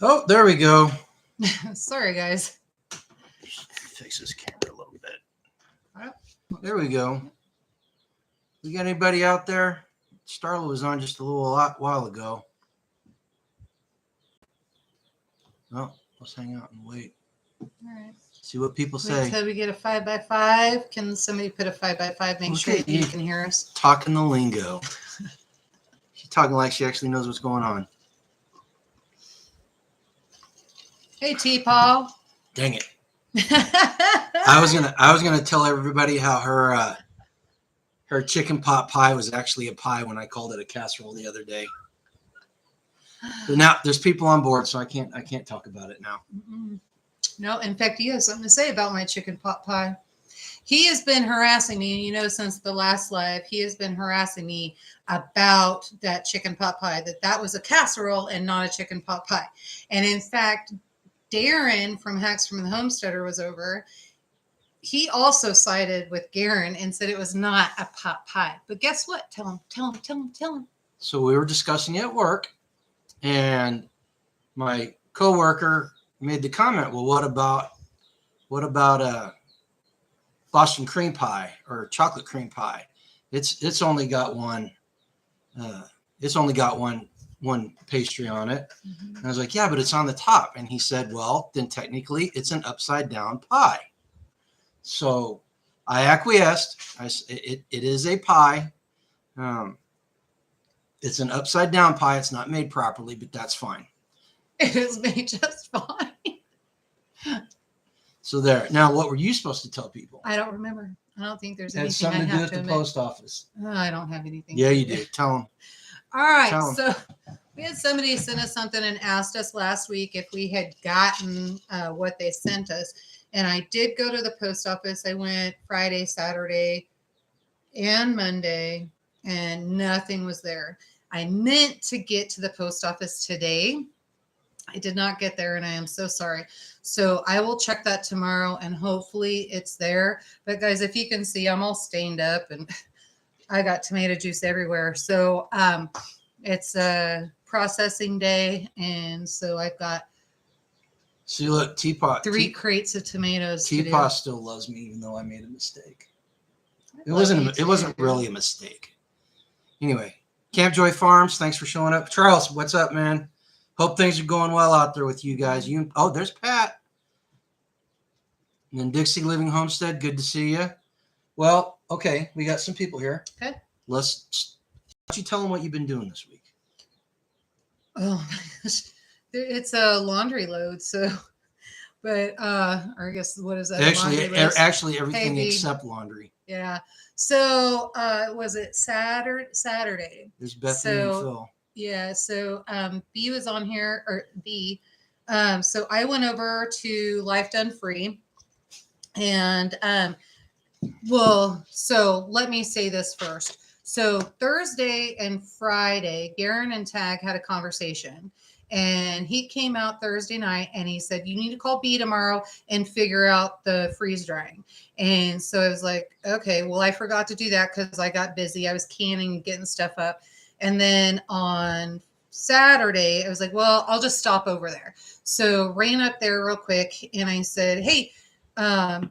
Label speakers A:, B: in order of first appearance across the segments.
A: Oh, there we go.
B: Sorry, guys.
A: Fix this camera a little bit. There we go. We got anybody out there? Starla was on just a while ago. Oh, let's hang out and wait.
B: All right.
A: See what people
B: Wait
A: say.
B: till we get a 5x5. Can somebody put a 5x5? Make sure you can hear us.
A: Talking the lingo. She's talking like she actually knows what's going on.
B: Hey, T. Paul.
A: Dang it! I was gonna tell everybody how her chicken pot pie was actually a pie when I called it a casserole the other day. But now there's people on board, so I can't talk about it now.
B: No, in fact, you have something to say about my chicken pot pie. He has been harassing me, since the last live, he has been harassing me about that chicken pot pie, that was a casserole and not a chicken pot pie. And in fact, Darren from Hacks from the Homesteader was over. He also sided with Garen and said it was not a pot pie. But guess what? Tell him.
A: So we were discussing it at work, and my coworker made the comment, well, what about Boston cream pie or chocolate cream pie? It's only got one one pastry on it. Mm-hmm. And I was like, yeah, but it's on the top. And he said, well, then technically it's an upside down pie. So I acquiesced. It is a pie. It's an upside down pie. It's not made properly, but that's fine.
B: It is made just fine.
A: So there. Now, what were you supposed to tell people?
B: I don't remember. I don't think there's
A: anything I have to do at the post office.
B: I don't have anything.
A: Yeah, you do. Tell them.
B: All right. So we had somebody send us something and asked us last week if we had gotten what they sent us. And I did go to the post office. I went Friday, Saturday, and Monday, and nothing was there. I meant to get to the post office today. I did not get there, and I am so sorry. So I will check that tomorrow, and hopefully it's there. But guys, if you can see, I'm all stained up, and I got tomato juice everywhere. So it's a processing day, and so I've got
A: see, look, Teapot,
B: three crates of tomatoes.
A: Teapot still loves me, even though I made a mistake. It wasn't really a mistake. Anyway, Camp Joy Farms, thanks for showing up. Charles, what's up, man? Hope things are going well out there with you guys. There's Pat. And then Dixie Living Homestead, good to see you. Well, okay, we got some people here.
B: Okay.
A: Why don't you tell them what you've been doing this week?
B: Oh my gosh, it's a laundry load. So, but or I guess what is that?
A: Actually, everything except laundry.
B: Yeah. So was it Saturday?
A: There's Bethany and Phil.
B: Yeah. So B was on here, or B. So I went over to Life Done Free, and so let me say this first. So Thursday and Friday, Garen and Tag had a conversation, and he came out Thursday night and he said, you need to call B tomorrow and figure out the freeze drying. And so I was like, okay, well, I forgot to do that because I got busy. I was canning and getting stuff up. And then on Saturday, I was like, well, I'll just stop over there. So ran up there real quick and I said, hey,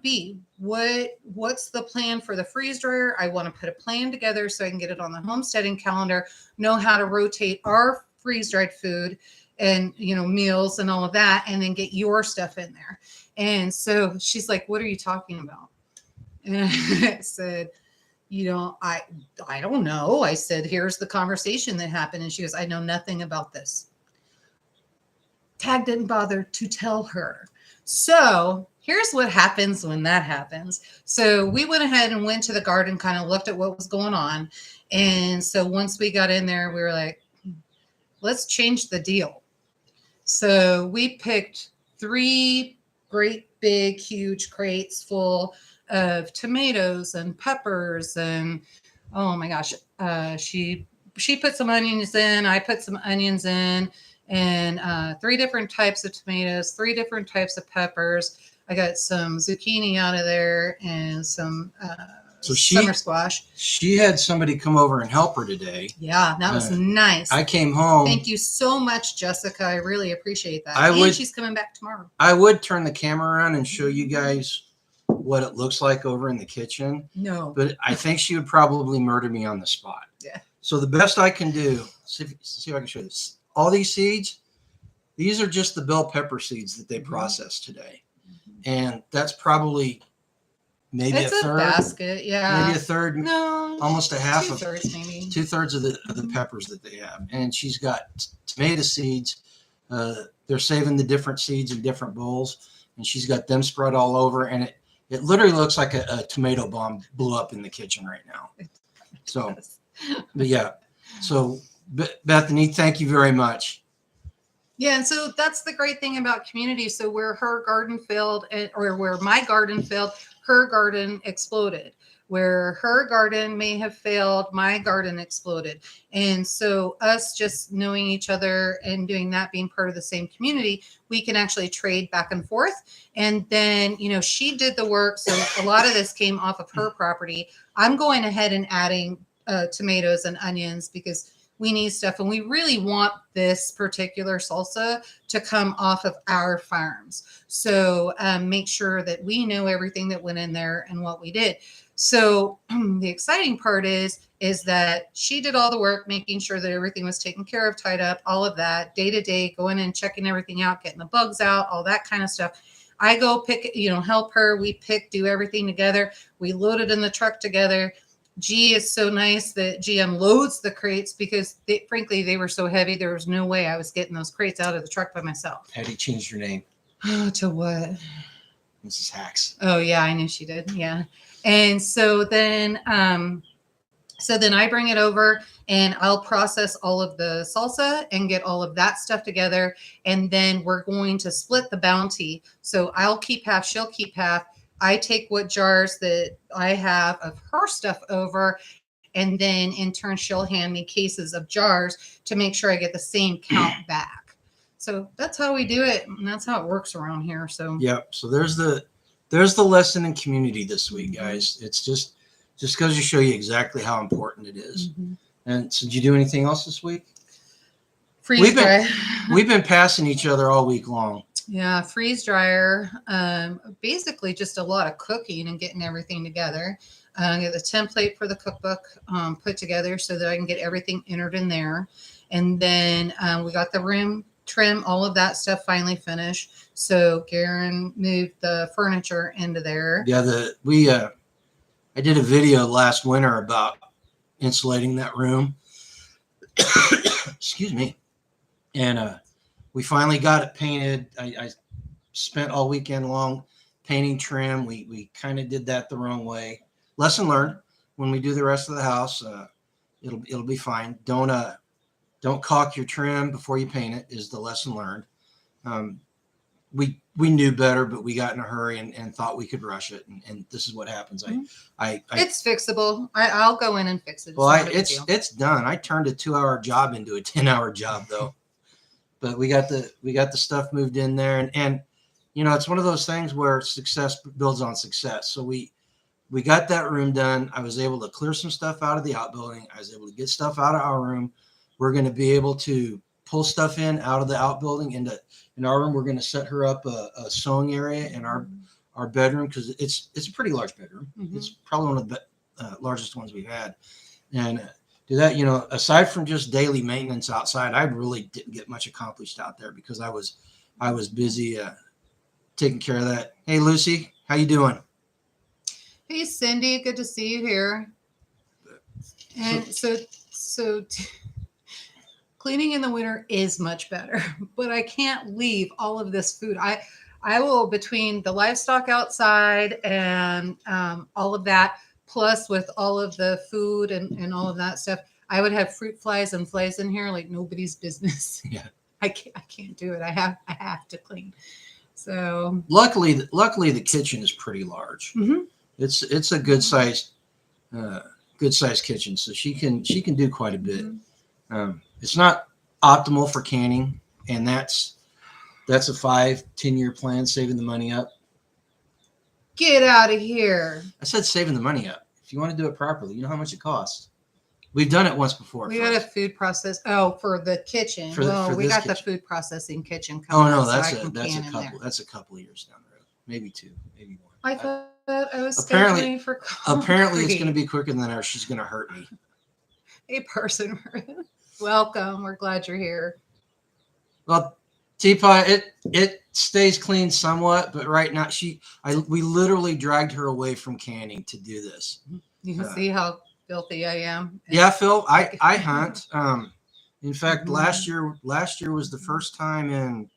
B: B, what's the plan for the freeze dryer? I want to put a plan together so I can get it on the homesteading calendar, know how to rotate our freeze dried food and, meals and all of that, and then get your stuff in there. And so she's like, what are you talking about? And I said, I don't know. I said, here's the conversation that happened. And she goes, I know nothing about this. Tag didn't bother to tell her. So here's what happens when that happens. So we went ahead and went to the garden, kind of looked at what was going on. And so once we got in there, we were like, let's change the deal. So we picked 3 great, big, huge crates full of tomatoes and peppers. And oh my gosh, she put some onions in, I put some onions in, and 3 different types of tomatoes, 3 different types of peppers. I got some zucchini out of there and some
A: So
B: summer squash.
A: She had somebody come over and help her today.
B: Yeah, that was nice.
A: I came home.
B: Thank you so much, Jessica. I really appreciate that. She's coming back tomorrow.
A: I would turn the camera around and show you guys what it looks like over in the kitchen.
B: No.
A: But I think she would probably murder me on the spot.
B: Yeah.
A: So the best I can do, see if I can show this. All these seeds, these are just the bell pepper seeds that they processed today. And that's probably maybe
B: it's
A: a third
B: basket, yeah.
A: Maybe a third,
B: no,
A: almost a half
B: two-thirds maybe.
A: 2/3 of the peppers that they have. And she's got tomato seeds. They're saving the different seeds in different bowls, and she's got them spread all over, and it literally looks like a tomato bomb blew up in the kitchen right now. So, but yeah. So Bethany, thank you very much.
B: Yeah, and so that's the great thing about community. So where her garden failed, or where my garden failed, her garden exploded. Where her garden may have failed, my garden exploded. And so us just knowing each other and doing that, being part of the same community, we can actually trade back and forth. And then, she did the work. So a lot of this came off of her property. I'm going ahead and adding tomatoes and onions because we need stuff, and we really want this particular salsa to come off of our farms. So make sure that we know everything that went in there and what we did. So the exciting part is that she did all the work, making sure that everything was taken care of, tied up, all of that, day to day, going in, checking everything out, getting the bugs out, all that kind of stuff. I go pick, help her. We pick, do everything together. We load it in the truck together. G is so nice that G unloads the crates because frankly, they were so heavy. There was no way I was getting those crates out of the truck by myself.
A: Patty changed her name.
B: To what?
A: Mrs. Hacks.
B: Oh yeah, I knew she did. Yeah. And so then I bring it over and I'll process all of the salsa and get all of that stuff together. And then we're going to split the bounty. So I'll keep half, she'll keep half. I take what jars that I have of her stuff over, and then in turn, she'll hand me cases of jars to make sure I get the same count back. So that's how we do it. And that's how it works around here. So,
A: yep. So there's the lesson in community this week, guys. It's just goes to show you exactly how important it is. Mm-hmm. And so did you do anything else this week? We've been passing each other all week long.
B: Yeah, freeze dryer. Basically just a lot of cooking and getting everything together. Get the template for the cookbook put together so that I can get everything entered in there. And then we got the room trim, all of that stuff finally finished. So Garen moved the furniture into there.
A: Yeah, I did a video last winter about insulating that room. Excuse me. And we finally got it painted. I spent all weekend long painting trim. We kind of did that the wrong way. Lesson learned. When we do the rest of the house, it'll be fine. Don't caulk your trim before you paint it is the lesson learned. We knew better, but we got in a hurry and thought we could rush it. And this is what happens. It's
B: fixable. I'll go in and fix it.
A: It's done. I turned a 2-hour job into a 10-hour job though. But we got the stuff moved in there, and it's one of those things where success builds on success. So we got that room done. I was able to clear some stuff out of the outbuilding. I was able to get stuff out of our room. We're going to be able to pull stuff out of the outbuilding in our room. We're going to set her up a sewing area in our bedroom because it's a pretty large bedroom. Mm-hmm. It's probably one of the largest ones we've had, and do that, aside from just daily maintenance outside, I really didn't get much accomplished out there because I was busy taking care of that. Hey, Lucy, how you doing?
B: Hey, Cindy, good to see you here. And so cleaning in the winter is much better, but I can't leave all of this food. I will, between the livestock outside and all of that, plus with all of the food and all of that stuff, I would have fruit flies and flies in here like nobody's business.
A: Yeah,
B: I can't do it. I have to clean. So
A: luckily the kitchen is pretty large.
B: Mm-hmm.
A: It's a good sized kitchen, so she can do quite a bit. Mm-hmm. It's not optimal for canning, and that's a 5-10 year plan, saving the money up.
B: Get out of here.
A: I said saving the money up. If you want to do it properly, you know how much it costs. We've done it once before.
B: We got a food process. Oh, for the kitchen.
A: For
B: we got
A: kitchen.
B: the food processing kitchen
A: Oh
B: coming.
A: no,
B: up,
A: that's
B: so
A: a couple of years down the road, maybe 2, maybe 1.
B: I thought I was
A: Apparently-
B: scheduling for concrete.
A: Apparently, it's going to be quicker than that, or she's going to hurt me.
B: A person. Welcome. We're glad you're here.
A: Well, Teapot, it stays clean somewhat, but right now we literally dragged her away from canning to do this.
B: You can see how filthy I am.
A: Yeah, Phil, I hunt. In fact,
B: Mhm.
A: last year was the first time in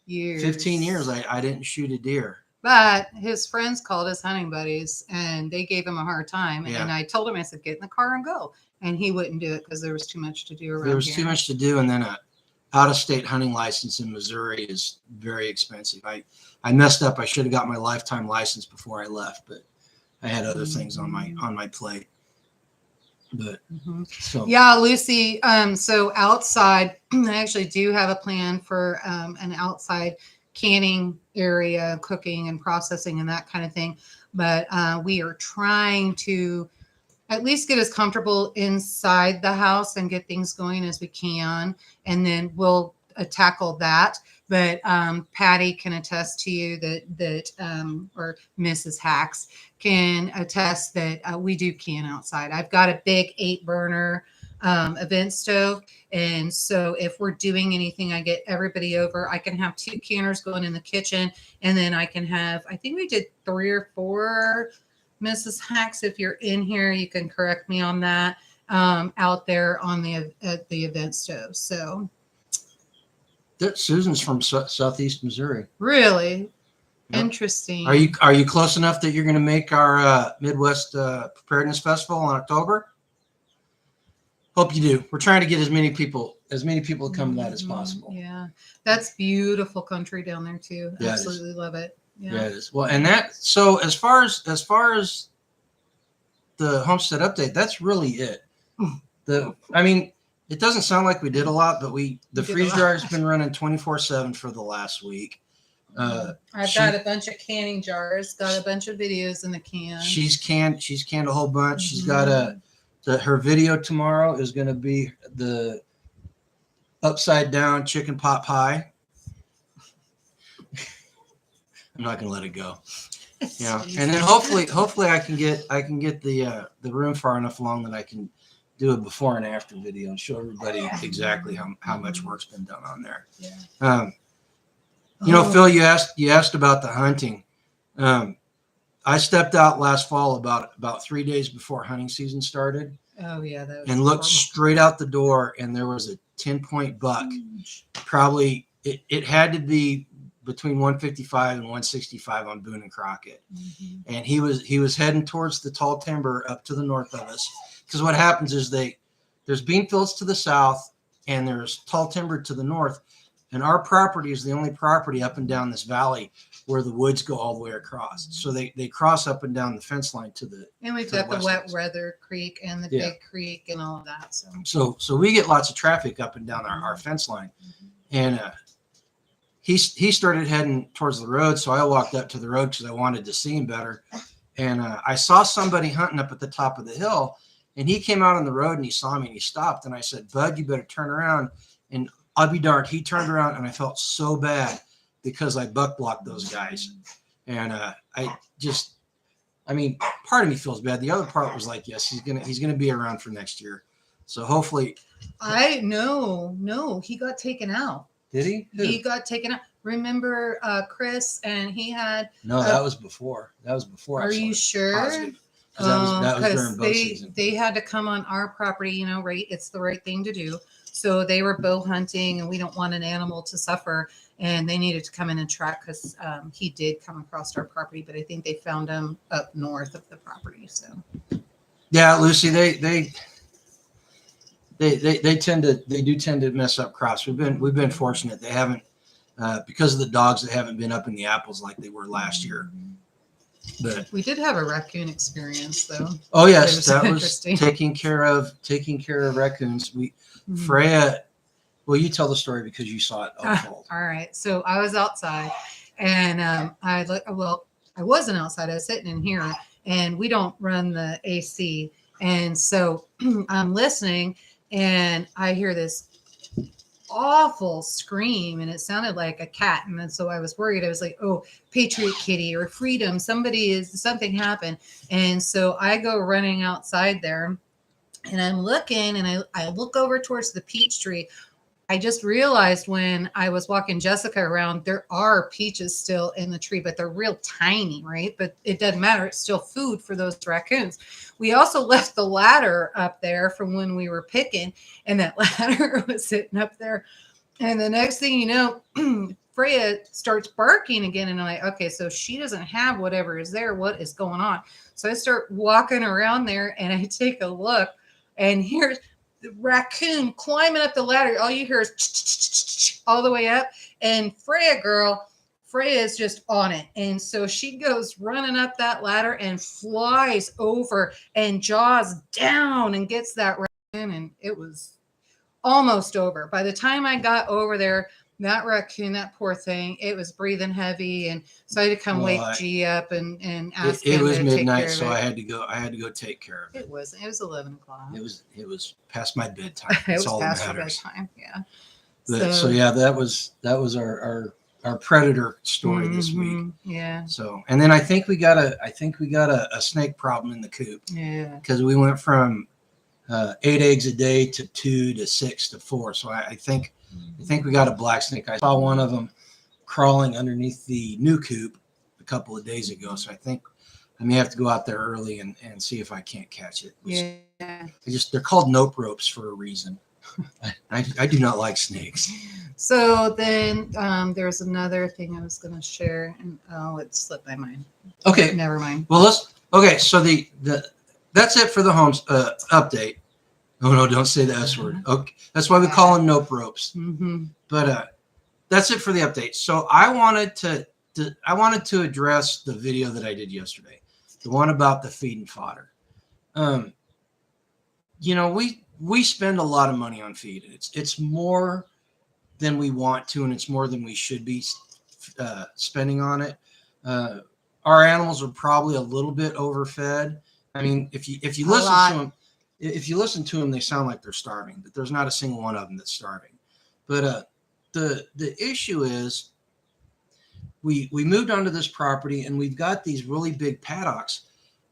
B: Years.
A: 15 years I didn't shoot a deer.
B: But his friends called us hunting buddies, and they gave him a hard time.
A: Yeah.
B: And I told him, I said, get in the car and go. And he wouldn't do it because there was too much to do around
A: There was
B: here.
A: too much to do, and then a out-of-state hunting license in Missouri is very expensive. I messed up. I should have got my lifetime license before I left, but I had other things on my plate. But so
B: Yeah, Lucy. So outside, I actually do have a plan for an outside canning area, cooking and processing and that kind of thing. But we are trying to at least get as comfortable inside the house and get things going as we can. And then we'll tackle that. But Patty can attest to you that or Mrs. Hacks can attest that we do can outside. I've got a big 8-burner event stove. And so if we're doing anything, I get everybody over. I can have 2 canners going in the kitchen. And then I can have, I think we did 3 or 4, Mrs. Hacks, if you're in here, you can correct me on that, out there on the event stove. So
A: Susan's from Southeast Missouri.
B: really
A: Yep.
B: interesting.
A: Are you close enough that you're going to make our Midwest Preparedness Festival in October? Hope you do. We're trying to get as many people to come to that as possible.
B: Yeah, that's beautiful country down there too.
A: Yeah,
B: Absolutely love it.
A: Yeah, it is. Well, and that, so as far as the Homestead update, that's really it. I mean, it doesn't sound like we did a lot, but the freeze dryer's been running 24/7 for the last week.
B: I've got a bunch of canning jars, got a bunch of videos in the can.
A: She's canned a whole bunch. She's got her video tomorrow is going to be the upside down chicken pot pie. I'm not gonna let it go. Yeah, and then hopefully I can get the room far enough along that I can do a before and after video and show everybody exactly how much work's been done on there.
B: Yeah.
A: Phil, you asked about the hunting. I stepped out last fall about 3 days before hunting season started.
B: Oh yeah, that was
A: and looked straight out the door, and there was a 10-point buck. Probably it had to be between 155 and 165 on Boone and Crockett. And he was heading towards the tall timber up to the north of us. Because what happens is there's bean fields to the south and there's tall timber to the north. And our property is the only property up and down this valley where the woods go all the way across. So they cross up and down the fence line to the.
B: And we've got the wet weather creek and the big creek and all of that.
A: So we get lots of traffic up and down our fence line. And he started heading towards the road, so I walked up to the road because I wanted to see him better. And I saw somebody hunting up at the top of the hill, and he came out on the road and he saw me and he stopped. And I said, "Bud, you better turn around." And I'll be darned, he turned around, and I felt so bad because I buck blocked those guys. And part of me feels bad. The other part was like, yes, he's gonna be around for next year. So hopefully.
B: No, he got taken out.
A: Did he?
B: He got taken out. Remember Chris, and he had.
A: No, that was before.
B: Are you sure?
A: Positive. That was during bow season.
B: They had to come on our property, right? It's the right thing to do. So they were bow hunting, and we don't want an animal to suffer. And they needed to come in and track because he did come across our property, but I think they found him up north of the property. So.
A: Yeah, Lucy, they do tend to mess up crops. We've been fortunate. They haven't because of the dogs. They haven't been up in the apples like they were last year. But
B: we did have a raccoon experience, though.
A: Oh yes, that was taking care of raccoons. Freya. Well, you tell the story because you saw it unfold.
B: All right. So I was outside, and I wasn't outside. I was sitting in here, and we don't run the AC. And so I'm listening, and I hear this awful scream, and it sounded like a cat. And then so I was worried. I was like, oh, Patriot Kitty or Freedom, something happened. And so I go running outside there, and I'm looking, and I look over towards the peach tree. I just realized when I was walking Jessica around, there are peaches still in the tree, but they're real tiny, right? But it doesn't matter. It's still food for those raccoons. We also left the ladder up there from when we were picking, and that ladder was sitting up there. And the next thing you know, Freya starts barking again. And I'm like, okay, so she doesn't have whatever is there. What is going on? So I start walking around there, and I take a look, and here's the raccoon climbing up the ladder. All you hear is all the way up. And Freya is just on it. And so she goes running up that ladder and flies over and jaws down and gets that raccoon. And it was almost over. By the time I got over there, that raccoon, that poor thing, it was breathing heavy, and so I had to come wake G up and ask him.
A: It was
B: to take
A: midnight,
B: care of
A: so
B: it.
A: I had to go take care of it.
B: It was 11 o'clock.
A: It was past my bedtime.
B: It was
A: all
B: past
A: that
B: your
A: matters.
B: bedtime. Yeah.
A: So yeah, that was our predator story this week.
B: Yeah.
A: So, and then I think we got a snake problem in the coop.
B: Yeah.
A: Because we went from 8 eggs a day to 2 to 6 to 4. So I think we got a black snake. I saw one of them crawling underneath the new coop a couple of days ago. So I think I may have to go out there early and see if I can't catch it.
B: Yeah.
A: They're called nope ropes for a reason. I do not like snakes.
B: So then there's another thing I was going to share, and it slipped my mind.
A: Okay.
B: Never mind.
A: Well, so the that's it for the homes update. Oh no, don't say the S word. Okay, that's why we call them nope ropes.
B: Mm-hmm.
A: But that's it for the update. So I wanted to address the video that I did yesterday, the one about the feed and fodder. We spend a lot of money on feed. It's more than we want to, and it's more than we should be spending on it. Our animals are probably a little bit overfed. I mean, if you listen to them, they sound like they're starving, but there's not a single one of them that's starving. But the issue is we moved onto this property, and we've got these really big paddocks,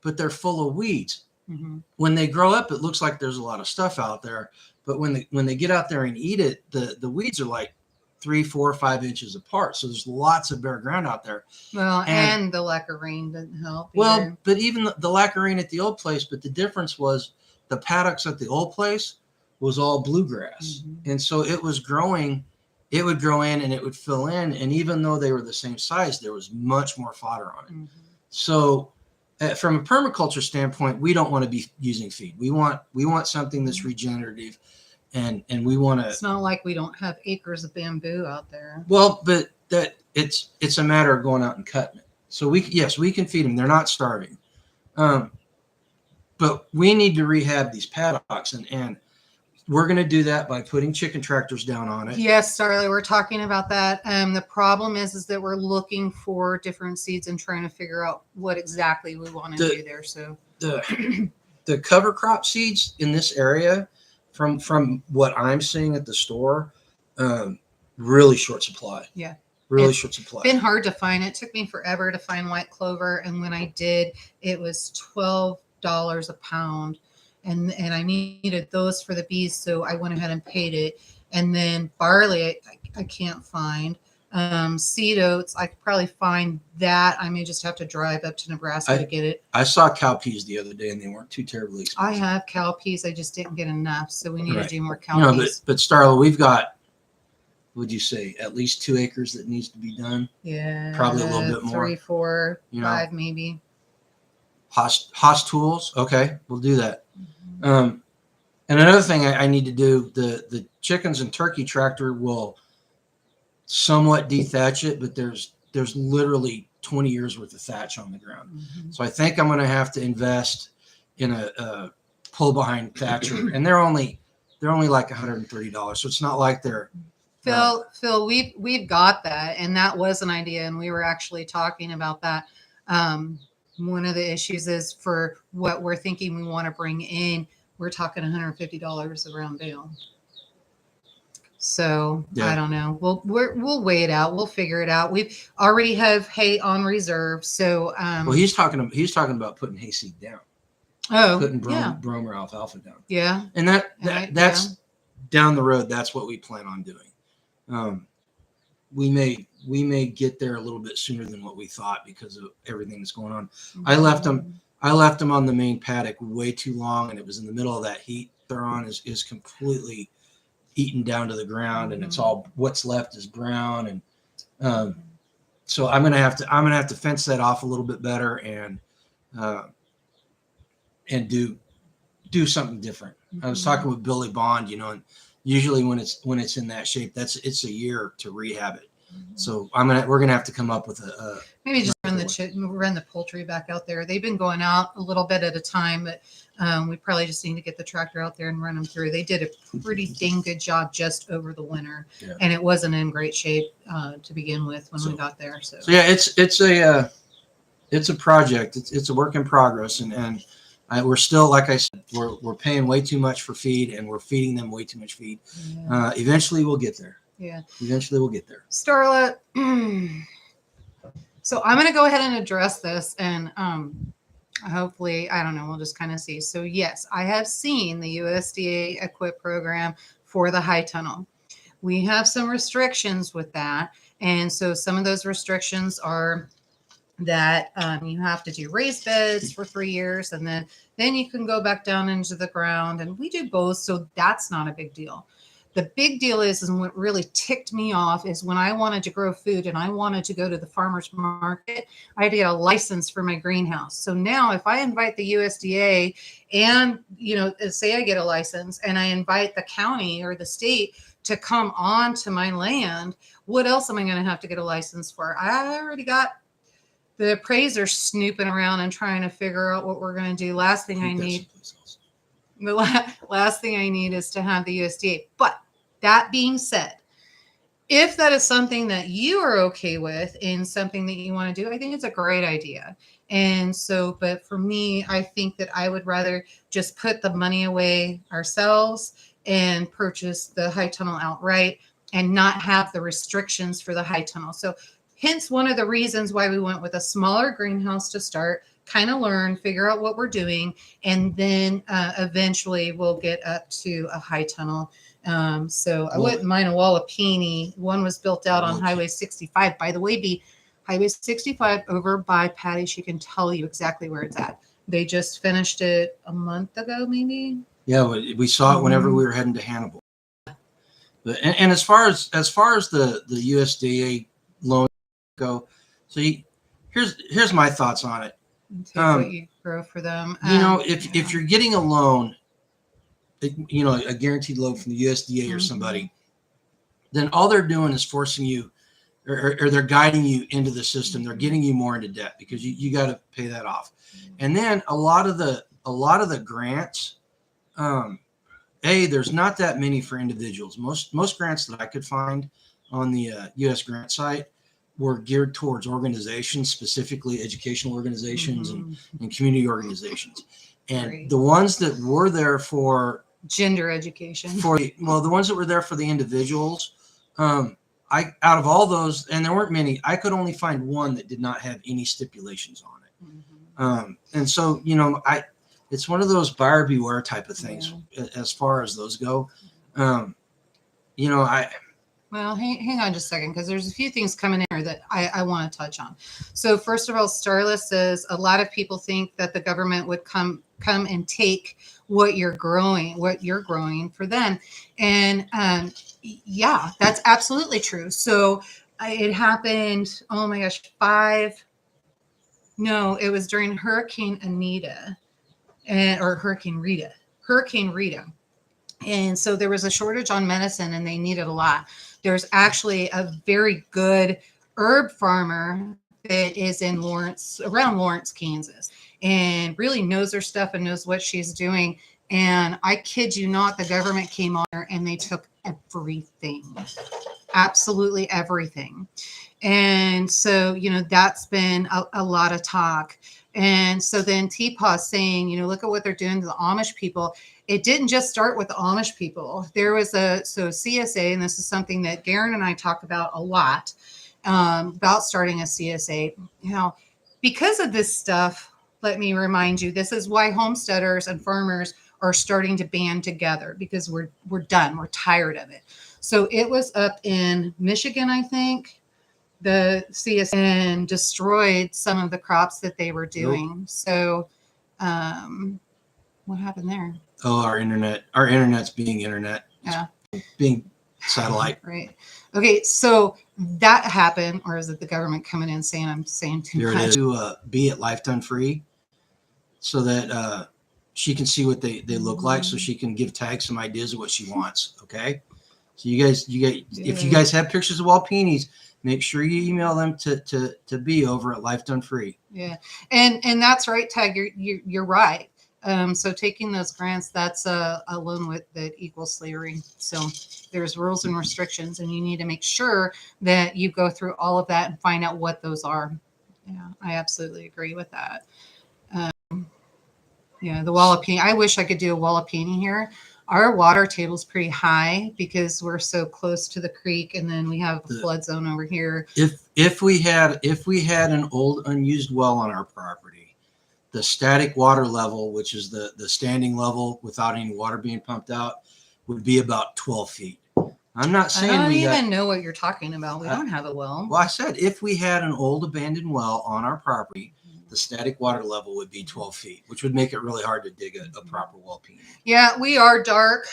A: but they're full of weeds.
B: Mm-hmm.
A: When they grow up, it looks like there's a lot of stuff out there, but when they get out there and eat it, the weeds are like 3, 4, 5 inches apart. So there's lots of bare ground out there.
B: Well, and the lack of rain didn't help.
A: Well,
B: either.
A: but even the lack of rain at the old place, but the difference was the paddocks at the old place was all bluegrass.
B: Mm-hmm.
A: And so it was growing, it would grow in and it would fill in. And even though they were the same size, there was much more fodder on it.
B: Mm-hmm.
A: So from a permaculture standpoint, we don't want to be using feed. We want something that's regenerative, and we want to.
B: It's not like we don't have acres of bamboo out there.
A: Well, but that it's a matter of going out and cutting it. So we can feed them. They're not starving, but we need to rehab these paddocks, and we're going to do that by putting chicken tractors down on it.
B: Yes, Starley, we're talking about that. The problem is that we're looking for different seeds and trying to figure out what exactly we want to do there. So
A: the cover crop seeds in this area, from what I'm seeing at the store, really short supply.
B: Yeah.
A: Really short supply.
B: Been hard to find. It took me forever to find white clover, and when I did, it was $12 a pound. And I needed those for the bees, so I went ahead and paid it. And then barley, I can't find. Seed oats, I could probably find that. I may just have to drive up to Nebraska to get it.
A: I saw cowpeas the other day, and they weren't too terribly expensive.
B: I have cowpeas. I just didn't get enough, so we need to do more cowpeas.
A: No, but Starla, we've got, would you say, at least 2 acres that needs to be done?
B: Yeah.
A: Probably a little bit more.
B: 3, 4, 5 maybe.
A: Haas tools. Okay, we'll do that. And another thing I need to do, the chickens and turkey tractor will somewhat dethatch it, but there's literally 20 years worth of thatch on the ground. Mm-hmm. So I think I'm going to have to invest in a pull behind thatcher, and they're only like $130. So it's not like they're
B: Phil, we've got that, and that was an idea, and we were actually talking about that. one of the issues is for what we're thinking we want to bring in, we're talking $150 a round bale. So
A: Yeah.
B: I don't know. We'll weigh it out. We'll figure it out. We've already have hay on reserve. So
A: Well, he's talking about putting hayseed down, putting brome or alfalfa down.
B: Yeah.
A: And that's down the road. That's what we plan on doing. We may get there a little bit sooner than what we thought because of everything that's going on.
B: Mm-hmm.
A: I left them on the main paddock way too long, and it was in the middle of that heat. Theron is completely eaten down to the ground, and it's all what's left is brown. And so I'm gonna have to fence that off a little bit better and do something different. I was talking with Billy Bond, and usually when it's in that shape, it's a year to rehab it. So we're gonna have to come up with a
B: maybe just run the poultry back out there. They've been going out a little bit at a time, but we probably just need to get the tractor out there and run them through. They did a pretty dang good job just over the winter, and it wasn't in great shape to begin with when we got there. So
A: yeah, it's a project. It's a work in progress, and we're still, like I said, we're paying way too much for feed, and we're feeding them way too much feed. Yeah. Eventually, we'll get there.
B: Yeah.
A: Eventually, we'll get there.
B: Starla. So I'm going to go ahead and address this, and hopefully, I don't know, we'll just kind of see. So yes, I have seen the USDA Equip program for the high tunnel. We have some restrictions with that, and so some of those restrictions are that you have to do raised beds for 3 years, and then you can go back down into the ground, and we do both, so that's not a big deal. The big deal is, and what really ticked me off is when I wanted to grow food and I wanted to go to the farmer's market, I had to get a license for my greenhouse. So now if I invite the USDA and, say I get a license and I invite the county or the state to come on to my land, what else am I going to have to get a license for? I already got the appraiser snooping around and trying to figure out what we're going to do. Last thing I need is to have the USDA. But that being said, if that is something that you are okay with and something that you want to do, I think it's a great idea. And so, but for me, I think that I would rather just put the money away ourselves and purchase the high tunnel outright and not have the restrictions for the high tunnel. So hence one of the reasons why we went with a smaller greenhouse to start, kind of learn, figure out what we're doing, and then eventually we'll get up to a high tunnel. So I wouldn't mind a wall of peony. One was built out on Highway 65. By the way, Highway 65 over by Patty. She can tell you exactly where it's at. They just finished it a month ago, maybe.
A: Yeah, we saw it whenever we were heading to Hannibal. But, and as far as the USDA loan go, so here's my thoughts on it.
B: Take what you grow for them.
A: If you're getting a loan, a guaranteed loan from the USDA or somebody, then all they're doing is forcing you, or they're guiding you into the system. They're getting you more into debt because you got to pay that off. And then a lot of the grants, there's not that many for individuals. Most grants that I could find on the US grant site were geared towards organizations, specifically educational organizations and community organizations. And the ones that were there for
B: gender education,
A: the ones that were there for the individuals, out of all those, and there weren't many, I could only find one that did not have any stipulations on it. And so, it's one of those buyer beware type of things as far as those go.
B: Well, hang on just a second, because there's a few things coming in here that I want to touch on. So first of all, Starla says a lot of people think that the government would come and take what you're growing for them. And yeah, that's absolutely true. So it happened, oh my gosh, it was during Hurricane Anita or Hurricane Rita. And so there was a shortage on medicine and they needed a lot. There's actually a very good herb farmer that is in around Lawrence, Kansas, and really knows her stuff and knows what she's doing. And I kid you not, the government came on her and they took everything. absolutely everything. And so, that's been a lot of talk. And so then T-Paw's saying, look at what they're doing to the Amish people. It didn't just start with the Amish people. There was so CSA, and this is something that Garen and I talk about a lot, about starting a CSA. Because of this stuff, let me remind you, this is why homesteaders and farmers are starting to band together, because we're done. We're tired of it. So it was up in Michigan, I think, the CSA, and destroyed some of the crops that they were doing. Nope. So what happened there?
A: Oh, our internet's being internet.
B: Yeah.
A: Being satellite.
B: Right. Okay. So that happened, or is it the government coming in saying I'm saying too
A: much?
B: There it is.
A: To be at Life Done Free, so that she can see what they look like, so she can give Tag some ideas of what she wants. Okay. So you guys, if you guys have pictures of Walpinis, make sure you email them to be over at Life Done Free.
B: Yeah, and that's right, Tag. You're right. So taking those grants, that's a loan that equals slavery. So there's rules and restrictions, and you need to make sure that you go through all of that and find out what those are. Yeah, I absolutely agree with that. Yeah, the Wallapini. I wish I could do a Wallapini here. Our water table is pretty high because we're so close to the creek, and then we have a flood zone over here.
A: If we had an old unused well on our property, the static water level, which is the standing level without any water being pumped out, would be about 12 feet. I'm not saying
B: I don't even know what you're talking about. We don't have a well.
A: Well, I said if we had an old abandoned well on our property, the static water level would be 12 feet, which would make it really hard to dig a proper Walpini.
B: Yeah, we are dark.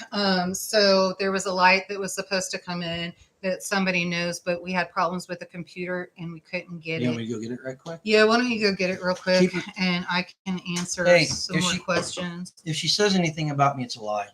B: So there was a light that was supposed to come in that somebody knows, but we had problems with the computer and we couldn't get it.
A: You want me to go get it right quick?
B: Yeah, why don't you go get it real quick, and I can answer some more questions.
A: If she says anything about me, it's a lie.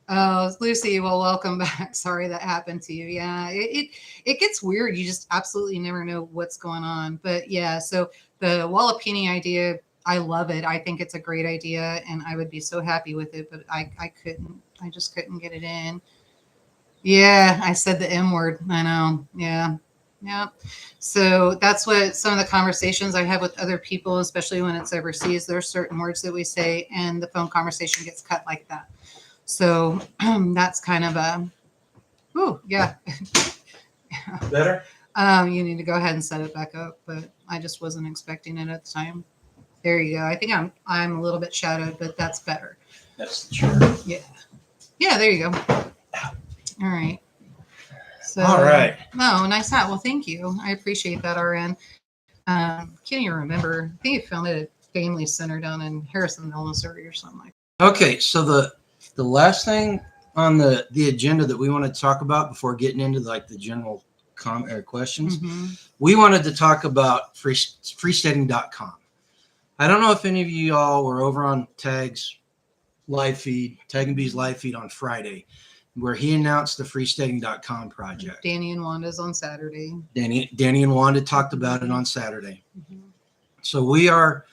B: Oh, Lucy, well, welcome back. Sorry that happened to you. Yeah, it gets weird. You just absolutely never know what's going on. But yeah, so the Wallapini idea, I love it. I think it's a great idea, and I would be so happy with it, but I couldn't. I just couldn't get it in. Yeah, I said the M word. I know. Yeah. Yeah. So that's what some of the conversations I have with other people, especially when it's overseas, there's certain words that we say and the phone conversation gets cut like that. So that's kind of a, ooh, yeah.
A: Better?
B: You need to go ahead and set it back up, but I just wasn't expecting it at the time. There you go. I think I'm a little bit shadowed, but that's better.
A: That's the chair.
B: Yeah. Yeah, there you go. All right. So,
A: all right.
B: No, nice hat. Well, thank you. I appreciate that, RN. Can't even remember. I think you found it at Family Center down in Harrison, Missouri or something like that.
A: Okay, so the last thing on the agenda that we want to talk about before getting into like the general questions, we wanted to talk about freesteading.com. I don't know if any of you all were over on Tag's live feed, Tag and B's live feed on Friday, where he announced the freesteading.com project.
B: Danny and Wanda's on Saturday.
A: Danny and Wanda talked about it on Saturday. So we are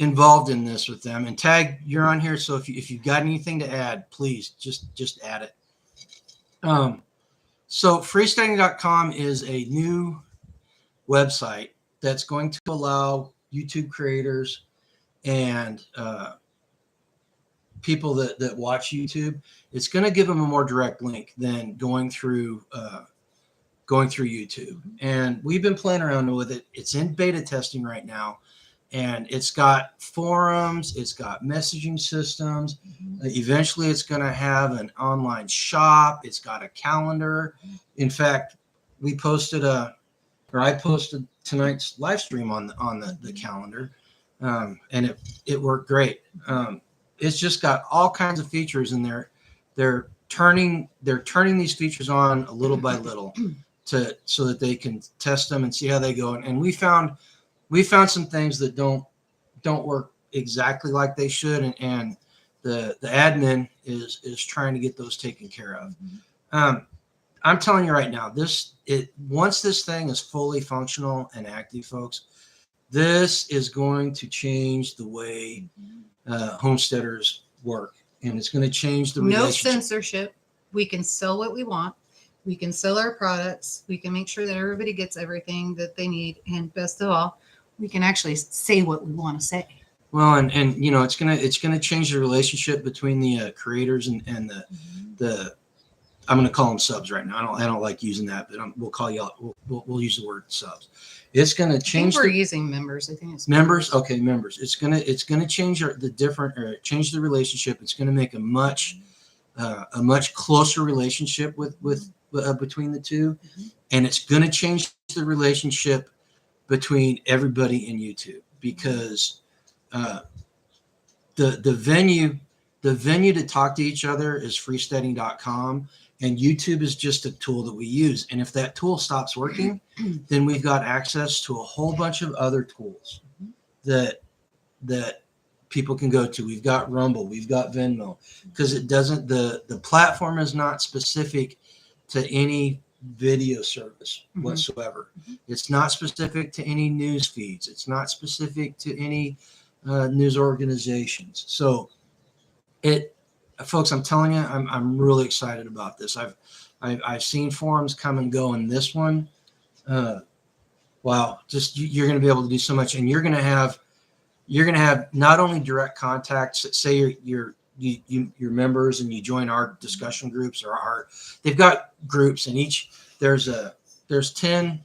A: involved in this with them. And Tag, you're on here, so if you've got anything to add, please just add it. So freesteading.com is a new website that's going to allow YouTube creators and people that watch YouTube. It's going to give them a more direct link than going through YouTube. And we've been playing around with it. It's in beta testing right now, and it's got forums, it's got messaging systems. Eventually it's going to have an online shop. It's got a calendar. In fact, I posted tonight's live stream on the calendar, and it worked great. It's just got all kinds of features in there. They're turning these features on a little by little so that they can test them and see how they go. And we found some things that don't work exactly like they should, and the admin is trying to get those taken care of. I'm telling you right now, once this thing is fully functional and active, folks, this is going to change the way homesteaders work. and it's going to change the
B: No
A: relationship.
B: censorship. We can sell what we want. We can sell our products. We can make sure that everybody gets everything that they need. And best of all, we can actually say what we want to say.
A: Well, and you know, it's gonna change the relationship between the creators and the I'm gonna call them subs right now. I don't like using that, but we'll call y'all. We'll use the word subs. It's gonna change.
B: We're using members. I think it's
A: members. Okay, members. It's gonna change change the relationship. It's gonna make a much closer relationship with between the two, and it's gonna change the relationship between everybody in YouTube because the venue to talk to each other is freesteading.com, and YouTube is just a tool that we use. And if that tool stops working, then we've got access to a whole bunch of other tools that people can go to. We've got Rumble, we've got Venmo, because it doesn't the platform is not specific to any video service whatsoever. It's not specific to any news feeds. It's not specific to any news organizations. So folks, I'm telling you, I'm really excited about this. I've seen forums come and go, and this one, wow, just you're going to be able to do so much, and you're going to have not only direct contacts. Say you're members and you join our discussion groups or they've got groups, and each there's 10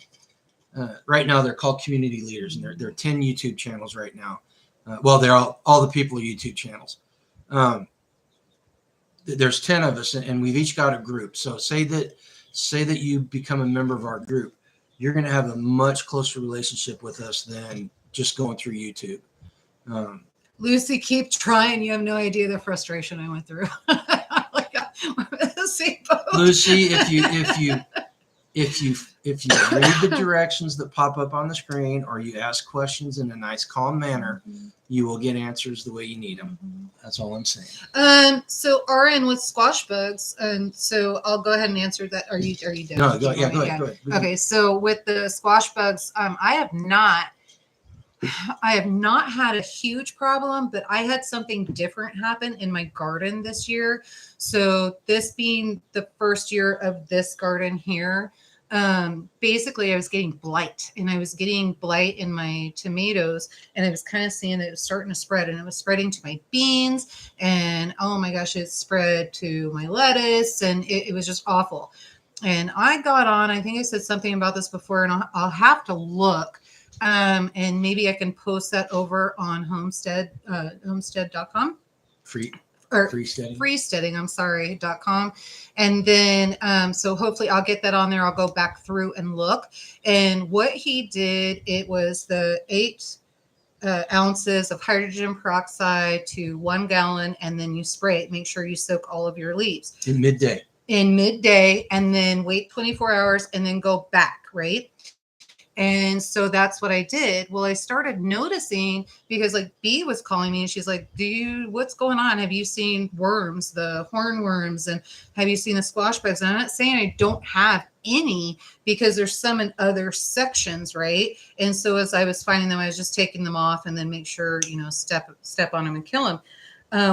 A: right now. They're called community leaders, and they're 10 YouTube channels right now. Well, they're all the people are YouTube channels. There's 10 of us, and we've each got a group. So say that you become a member of our group, you're going to have a much closer relationship with us than just going through YouTube.
B: Lucy, keep trying. You have no idea the frustration I went through.
A: Lucy, if you read the directions that pop up on the screen, or you ask questions in a nice, calm manner, you will get answers the way you need them. That's all I'm saying.
B: So RN with squash bugs, and so I'll go ahead and answer that. Are you done?
A: No, go ahead.
B: Okay, so with the squash bugs, I have not had a huge problem, but I had something different happen in my garden this year. So this being the first year of this garden here, basically I was getting blight, and I was getting blight in my tomatoes, and I was kind of seeing that it was starting to spread, and it was spreading to my beans, and oh my gosh, it spread to my lettuce, and it was just awful. And I got on, I think I said something about this before, and I'll have to look. And maybe I can post that over on Homestead, homestead.com. freesteading.com. And then, so hopefully I'll get that on there. I'll go back through and look. And what he did, it was the 8 ounces of hydrogen peroxide to 1 gallon. And then you spray it. Make sure you soak all of your leaves.
A: In midday.
B: And then wait 24 hours and then go back, right? And so that's what I did. Well, I started noticing, because like B was calling me and she's like, what's going on? Have you seen worms, the hornworms, and have you seen the squash bugs? And I'm not saying I don't have any, because there's some in other sections, right? And so as I was finding them, I was just taking them off and then make sure, step on them and kill them.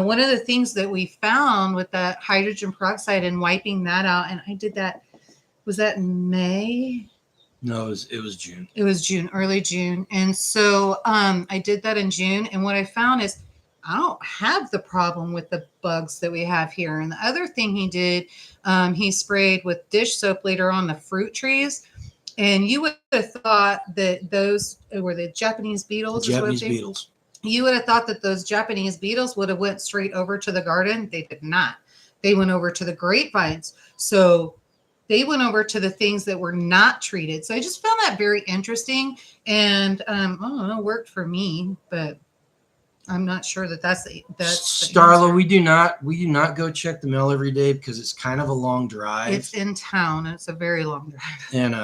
B: One of the things that we found with that hydrogen peroxide and wiping that out, and I did that, was that in May?
A: No, it was June.
B: It was June, early June. And so I did that in June. And what I found is I don't have the problem with the bugs that we have here. And the other thing he did, he sprayed with dish soap later on the fruit trees. And you would have thought that those were the Japanese beetles.
A: Japanese beetles.
B: You would have thought that those Japanese beetles would have went straight over to the garden. They did not. They went over to the grapevines. So they went over to the things that were not treated. So I just found that very interesting, and I don't know, worked for me, but I'm not sure that's
A: Starla. We do not go check the mail every day because it's kind of a long drive.
B: It's in town. And it's a very long drive,
A: and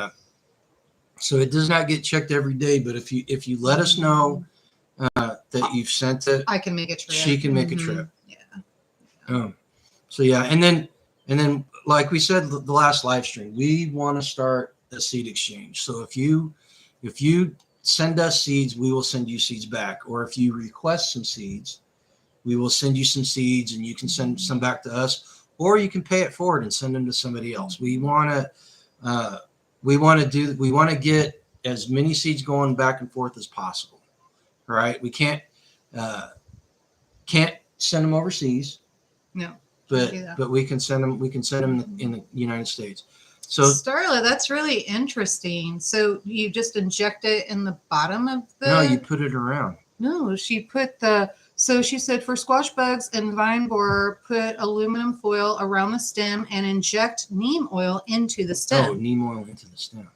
A: so it does not get checked every day. But if you let us know that you've sent it,
B: I can make a trip.
A: She can make a trip.
B: Yeah.
A: So yeah, and then. Like we said, the last live stream, we want to start a seed exchange. So if you send us seeds, we will send you seeds back. Or if you request some seeds, we will send you some seeds and you can send some back to us, or you can pay it forward and send them to somebody else. We want to get as many seeds going back and forth as possible. All right. We can't send them overseas.
B: No.
A: But we can send them in the United States. So
B: Starla, that's really interesting. So you just inject it in the bottom of the.
A: No, you put it around.
B: No, she put so she said for squash bugs and vine borer, put aluminum foil around the stem and inject neem oil into the stem.
A: Oh, neem oil into the stem.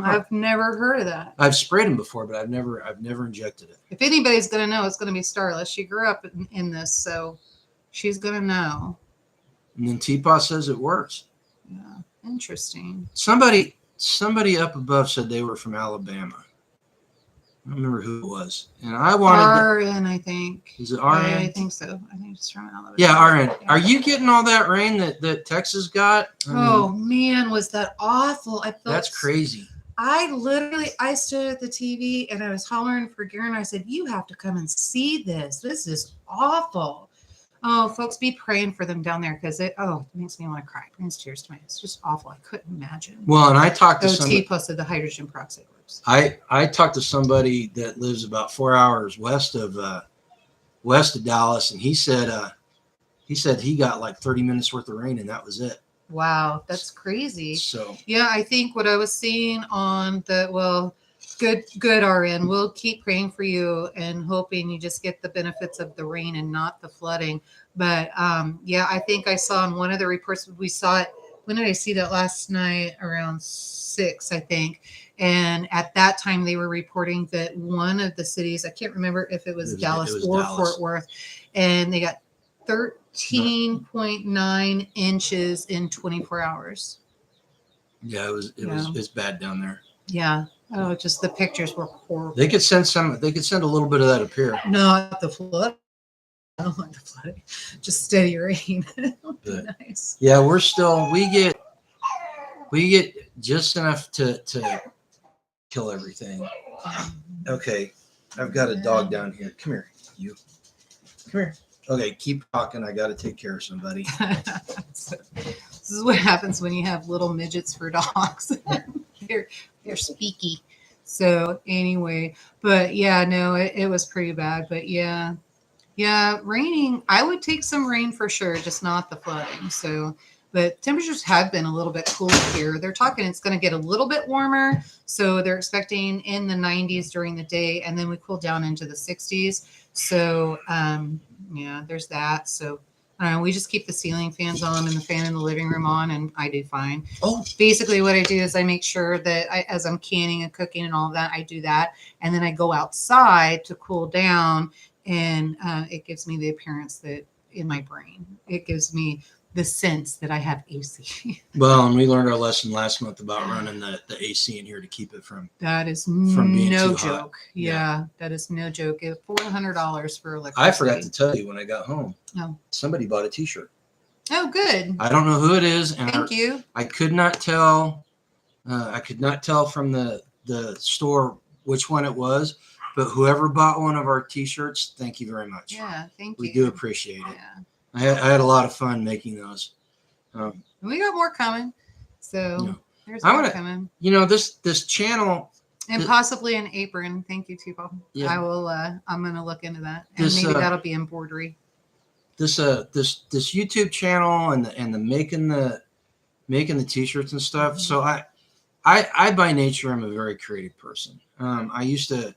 B: I've never heard of that.
A: I've sprayed them before, but I've never injected it.
B: If anybody's gonna know, it's gonna be Starla. She grew up in this, so she's gonna know.
A: And then Teapot says it works.
B: Yeah, interesting.
A: Somebody up above said they were from Alabama. I don't remember who it was. And I wanted
B: RN, I think.
A: Is it RN?
B: I think so. I think it's from Alabama.
A: Yeah, RN. Are you getting all that rain that Texas got?
B: Oh man, was that awful. I felt
A: that's crazy.
B: I stood at the TV and I was hollering for Garen. I said, you have to come and see this. This is awful. Oh, folks, be praying for them down there because it makes me want to cry. It brings tears to my eyes. It's just awful. I couldn't imagine.
A: Well, and I talked to somebody.
B: Plus the hydrogen peroxide works.
A: I talked to somebody that lives about 4 hours west of Dallas, and he said he got like 30 minutes worth of rain and that was it.
B: Wow, that's crazy.
A: So
B: yeah, I think what I was seeing on good RN. We'll keep praying for you and hoping you just get the benefits of the rain and not the flooding. But yeah, I think I saw in one of the reports, we saw it. When did I see that? Last night around 6, I think. And at that time, they were reporting that one of the cities, I can't remember if it was Dallas or Dallas. Fort Worth, and they got 13.9 inches in 24 hours.
A: Yeah, it's bad down there.
B: Yeah. Oh, just the pictures were horrible.
A: They could send a little bit of that up here.
B: Not the flood. I don't want the flooding. Just steady rain. That would be nice.
A: Yeah, we get just enough to kill everything. Okay. I've got a dog down here. Come here, you. Come here. Okay, keep talking. I got to take care of somebody.
B: This is what happens when you have little midgets for dogs. They're speaky. So anyway, but yeah, no, it was pretty bad. But yeah, raining. I would take some rain for sure, just not the flooding. So, but temperatures have been a little bit cooler here. They're talking it's going to get a little bit warmer. So they're expecting in the 90s during the day, and then we cool down into the 60s. So yeah, there's that. So we just keep the ceiling fans on and the fan in the living room on, and I do fine. Oh, basically what I do is I make sure that as I'm canning and cooking and all of that, I do that. And then I go outside to cool down, and it gives me the appearance that in my brain, it gives me the sense that I have AC.
A: Well, and we learned our lesson last month about running the AC in here to keep it from being
B: no
A: too
B: joke.
A: hot.
B: Yeah, that is no joke. It's $400 for electricity.
A: I forgot to tell you when I got home.
B: Oh.
A: Somebody bought a T-shirt.
B: Oh, good.
A: I don't know who it is, and
B: Thank you.
A: I could not tell. I could not tell from the store which one it was, but whoever bought one of our T-shirts, thank you very much.
B: Yeah, thank you.
A: We do appreciate it.
B: Yeah.
A: I had a lot of fun making those.
B: We got more coming, so there's more coming.
A: This channel,
B: and possibly an apron. Thank you, Tupo. Yeah. I will. I'm going to look into that, and maybe that'll be embroidery. This
A: YouTube channel and the making the T-shirts and stuff. So I by nature am a very creative person. I used to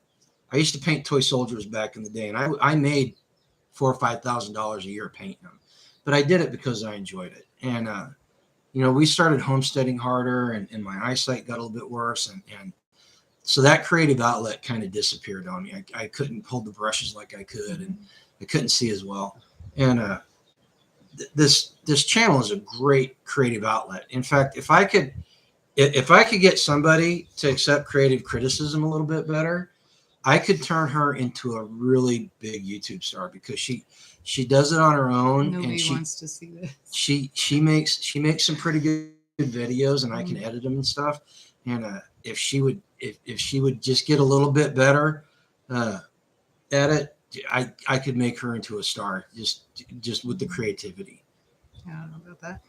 A: paint toy soldiers back in the day, and I made $4,000 or $5,000 a year painting them, but I did it because I enjoyed it. And we started homesteading harder, and my eyesight got a little bit worse, and so that creative outlet kind of disappeared on me. I couldn't hold the brushes like I could, and I couldn't see as well. And this channel is a great creative outlet. In fact, if I could get somebody to accept creative criticism a little bit better, I could turn her into a really big YouTube star, because she does it on her own.
B: Nobody wants to see this.
A: She makes some pretty good videos, and I can edit them and stuff. And if she would just get a little bit better at it, I could make her into a star just with the creativity.
B: I don't know about that.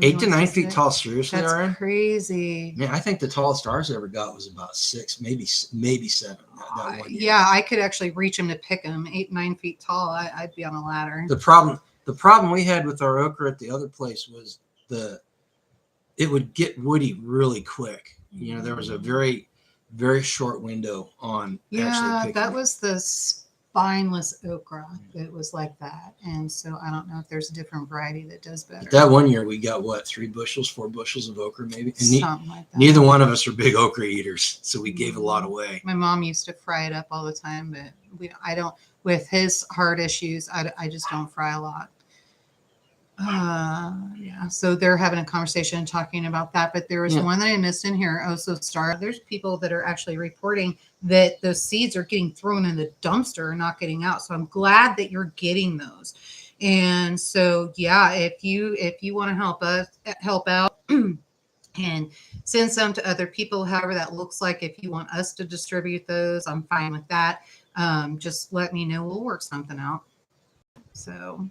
A: 8 to 9 feet tall, seriously,
B: That's
A: Aaron?
B: crazy.
A: Man, I think the tallest ours ever got was about 6, maybe 7. That 1 year.
B: Yeah, I could actually reach him to pick him. 8, 9 feet tall. I'd be on a ladder.
A: The problem we had with our okra at the other place was it would get woody really quick. You know, there was a very, very short window on actually picking
B: that
A: it.
B: was the spineless okra. It was like that. And so I don't know if there's a different variety that does better.
A: But that 1 year we got what, 4 bushels of okra maybe? And
B: Something like that.
A: neither one of us are big okra eaters, so we gave a lot away.
B: My mom used to fry it up all the time, but I don't. With his heart issues, I just don't fry a lot. Yeah. So they're having a conversation talking about that, but there was one that I missed in here. Also, there's people that are actually reporting that those seeds are getting thrown in the dumpster and not getting out. So I'm glad that you're getting those. And so, yeah, if you want to help out and send some to other people, however that looks like, if you want us to distribute those, I'm fine with that. Just let me know. We'll work something out. So.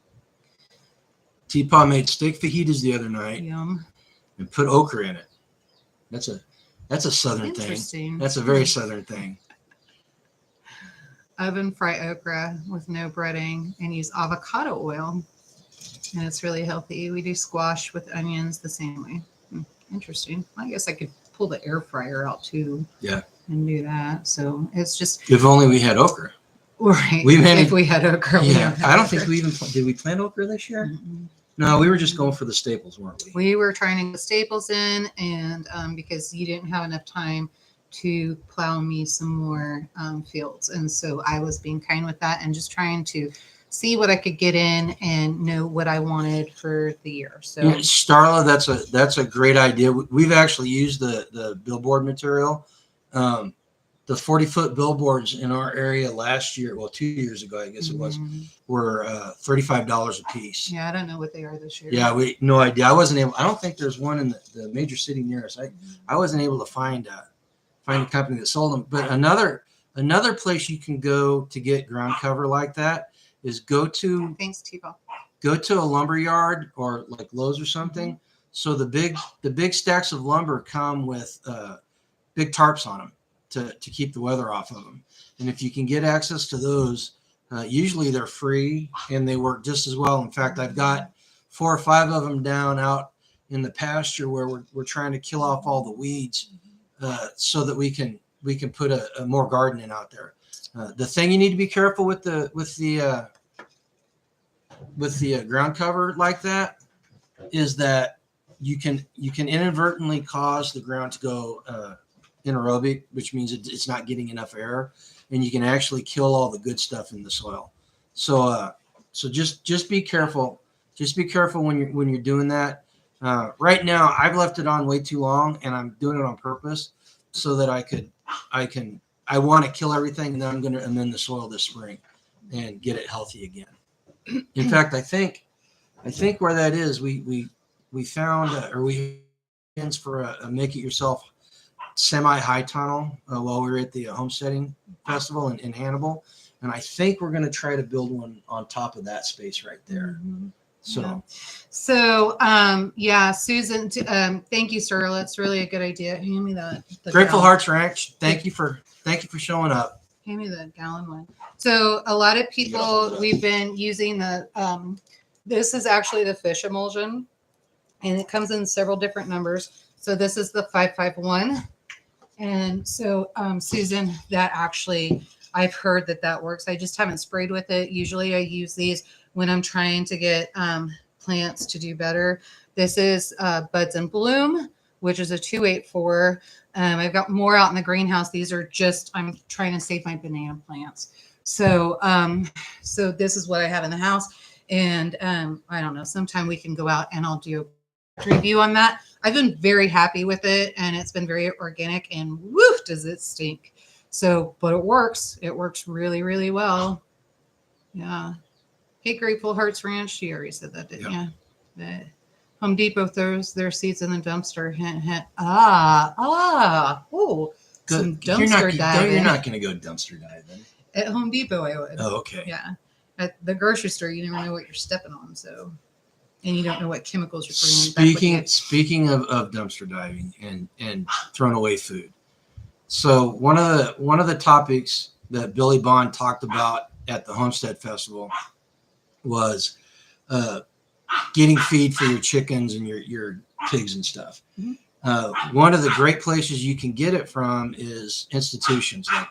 A: Teapot made steak fajitas the other night.
B: Yum.
A: And put okra in it. That's a southern thing. That's a very southern thing.
B: Oven fry okra with no breading and use avocado oil. And it's really healthy. We do squash with onions the same way. Interesting. I guess I could pull the air fryer out too.
A: Yeah.
B: And do that. So it's just.
A: If only we had okra.
B: Right. If we had okra.
A: Yeah. I don't think did we plant okra this year?
B: Mm-hmm.
A: No, we were just going for the staples, weren't we?
B: We were trying to get staples in, and because you didn't have enough time to plow me some more fields. And so I was being kind with that and just trying to see what I could get in and know what I wanted for the year. So
A: Starla, that's a great idea. We've actually used the billboard material. The 40-foot billboards in our area last year, 2 years ago, I guess it was, were $35 a piece.
B: Yeah, I don't know what they are this year.
A: Yeah, no idea. I don't think there's one in the major city near us. I wasn't able to find a company that sold them. But another place you can go to get ground cover like that is go to a lumber yard or like Lowe's or something. So the big stacks of lumber come with big tarps on them to keep the weather off of them. And if you can get access to those, usually they're free and they work just as well. In fact, I've got 4 or 5 of them down out in the pasture where we're trying to kill off all the weeds so that we can put a more gardening out there. The thing you need to be careful with the ground cover like that is that you can inadvertently cause the ground to go anaerobic, which means it's not getting enough air, and you can actually kill all the good stuff in the soil. So just be careful. Just be careful when you're doing that. Right now, I've left it on way too long, and I'm doing it on purpose so that I want to kill everything, and then I'm going to amend the soil this spring and get it healthy again. In fact, I think where that is, we found for a make it yourself semi-high tunnel while we were at the homesteading festival in Hannibal, and I think we're going to try to build one on top of that space right there. So Susan, thank you, Starla. It's really a good idea. Hand me the Grateful Hearts Ranch. Thank you for showing up.
B: Hand me the gallon one. So a lot of people, we've been using this is actually the fish emulsion, and it comes in several different numbers. So this is the 551. And so, Susan, that actually, I've heard that works. I just haven't sprayed with it. Usually I use these when I'm trying to get plants to do better. This is Buds in Bloom, which is a 284. I've got more out in the greenhouse. These are I'm trying to save my banana plants. So, so this is what I have in the house. And I don't know, sometime we can go out and I'll do a review on that. I've been very happy with it, and it's been very organic, and woo, does it stink. So, but it works. It works really, really well. Yeah. Hey, Grateful Hearts Ranch. You already said that, didn't you? But Home Depot throws their seeds in the dumpster. Hint, hint. Oh, some dumpster diving.
A: You're not going to go dumpster diving.
B: At Home Depot, I would.
A: Oh, okay.
B: Yeah. At the grocery store, you never know what you're stepping on. So, and you don't know what chemicals you're bringing back.
A: Speaking of dumpster diving and thrown away food. So one of the topics that Billy Bond talked about at the Homestead Festival was getting feed for your chickens and your pigs and stuff.
B: Mm-hmm.
A: One of the great places you can get it from is institutions like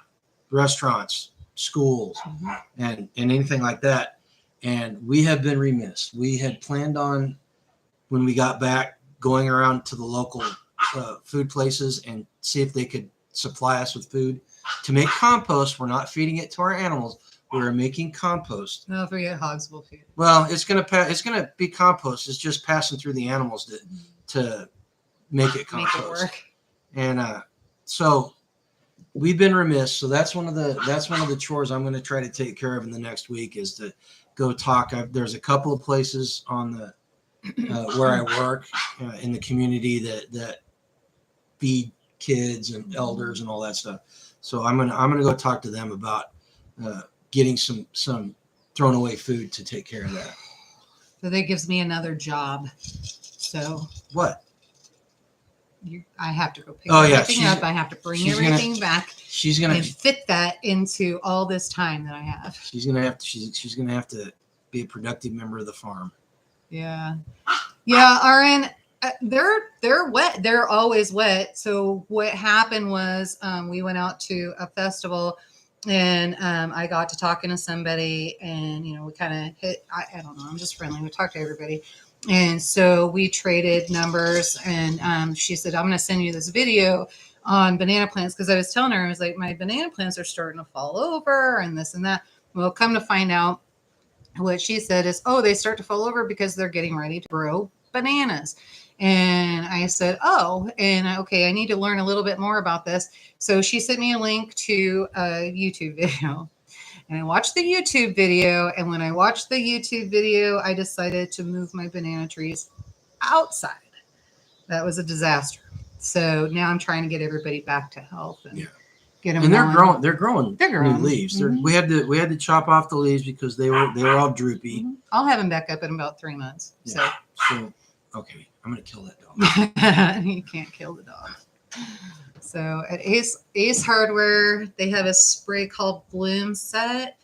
A: restaurants, schools,
B: Mm-hmm.
A: and anything like that. And we have been remiss. We had planned on, when we got back, going around to the local food places and see if they could supply us with food to make compost. We're not feeding it to our animals. We're making compost.
B: Don't forget hogs will feed.
A: Well, it's gonna be compost. It's just passing through the animals to make it compost.
B: Make it work.
A: And so we've been remiss. So that's one of the chores I'm going to try to take care of in the next week, is to go talk. There's a couple of places on the where I work in the community that feed kids and elders and all that stuff. So I'm gonna go talk to them about getting some thrown away food to take care of that.
B: So that gives me another job. So
A: What?
B: I have to go pick
A: Oh, yeah,
B: everything up. I have to bring everything back
A: She's gonna
B: and fit that into all this time that I have.
A: she's gonna have to be a productive member of the farm.
B: Yeah. RN, they're wet. They're always wet. So what happened was we went out to a festival, and I got to talking to somebody, and we kind of hit. I don't know. I'm just friendly. We talked to everybody, and so we traded numbers. And she said, "I'm going to send you this video on banana plants," because I was telling her, I was like, my banana plants are starting to fall over, and this and that. Well, come to find out, what she said is, they start to fall over because they're getting ready to grow bananas. And I said, I need to learn a little bit more about this. So she sent me a link to a YouTube video, and I watched the YouTube video. And when I watched the YouTube video, I decided to move my banana trees outside. That was a disaster. So now I'm trying to get everybody back to health and get them.
A: And they're growing new leaves.
B: Mm-hmm.
A: We had to chop off the leaves because they were all droopy.
B: Mm-hmm. I'll have them back up in about 3 months.
A: Yeah. So okay, I'm gonna kill that dog.
B: You can't kill the dog. So at Ace Hardware, they have a spray called Bloom Set.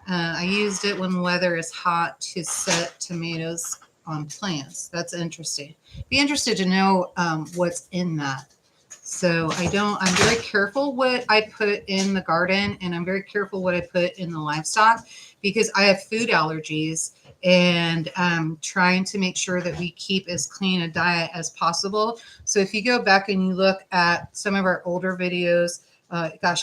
B: I used it when the weather is hot to set tomatoes on plants. That's interesting. Be interested to know what's in that. So I'm very careful what I put in the garden, and I'm very careful what I put in the livestock, because I have food allergies, and I'm trying to make sure that we keep as clean a diet as possible. So if you go back and you look at some of our older videos,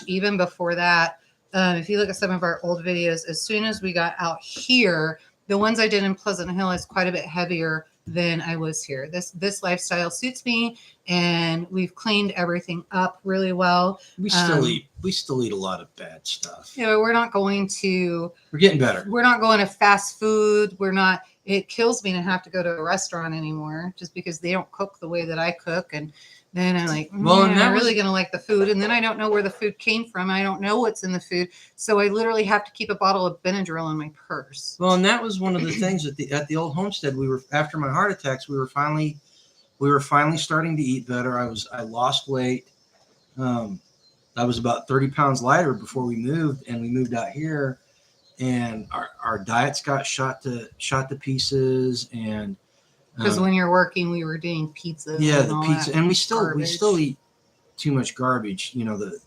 B: even before that, if you look at some of our old videos, as soon as we got out here, the ones I did in Pleasant Hill is quite a bit heavier than I was here. This lifestyle suits me, and we've cleaned everything up really well.
A: We still eat a lot of bad stuff.
B: We're
A: getting better.
B: We're not going to fast food. It kills me to have to go to a restaurant anymore, just because they don't cook the way that I cook. And then I'm like, I'm really going to like the food. And then I don't know where the food came from. I don't know what's in the food. So I literally have to keep a bottle of Benadryl in my purse.
A: Well, and that was one of the things at the old homestead. After my heart attacks, we were finally starting to eat better. I lost weight. I was about 30 pounds lighter before we moved, and we moved out here, and our diets got shot to pieces. And
B: because when you're working, we were doing pizza.
A: Yeah, the pizza, and we still eat too much garbage. The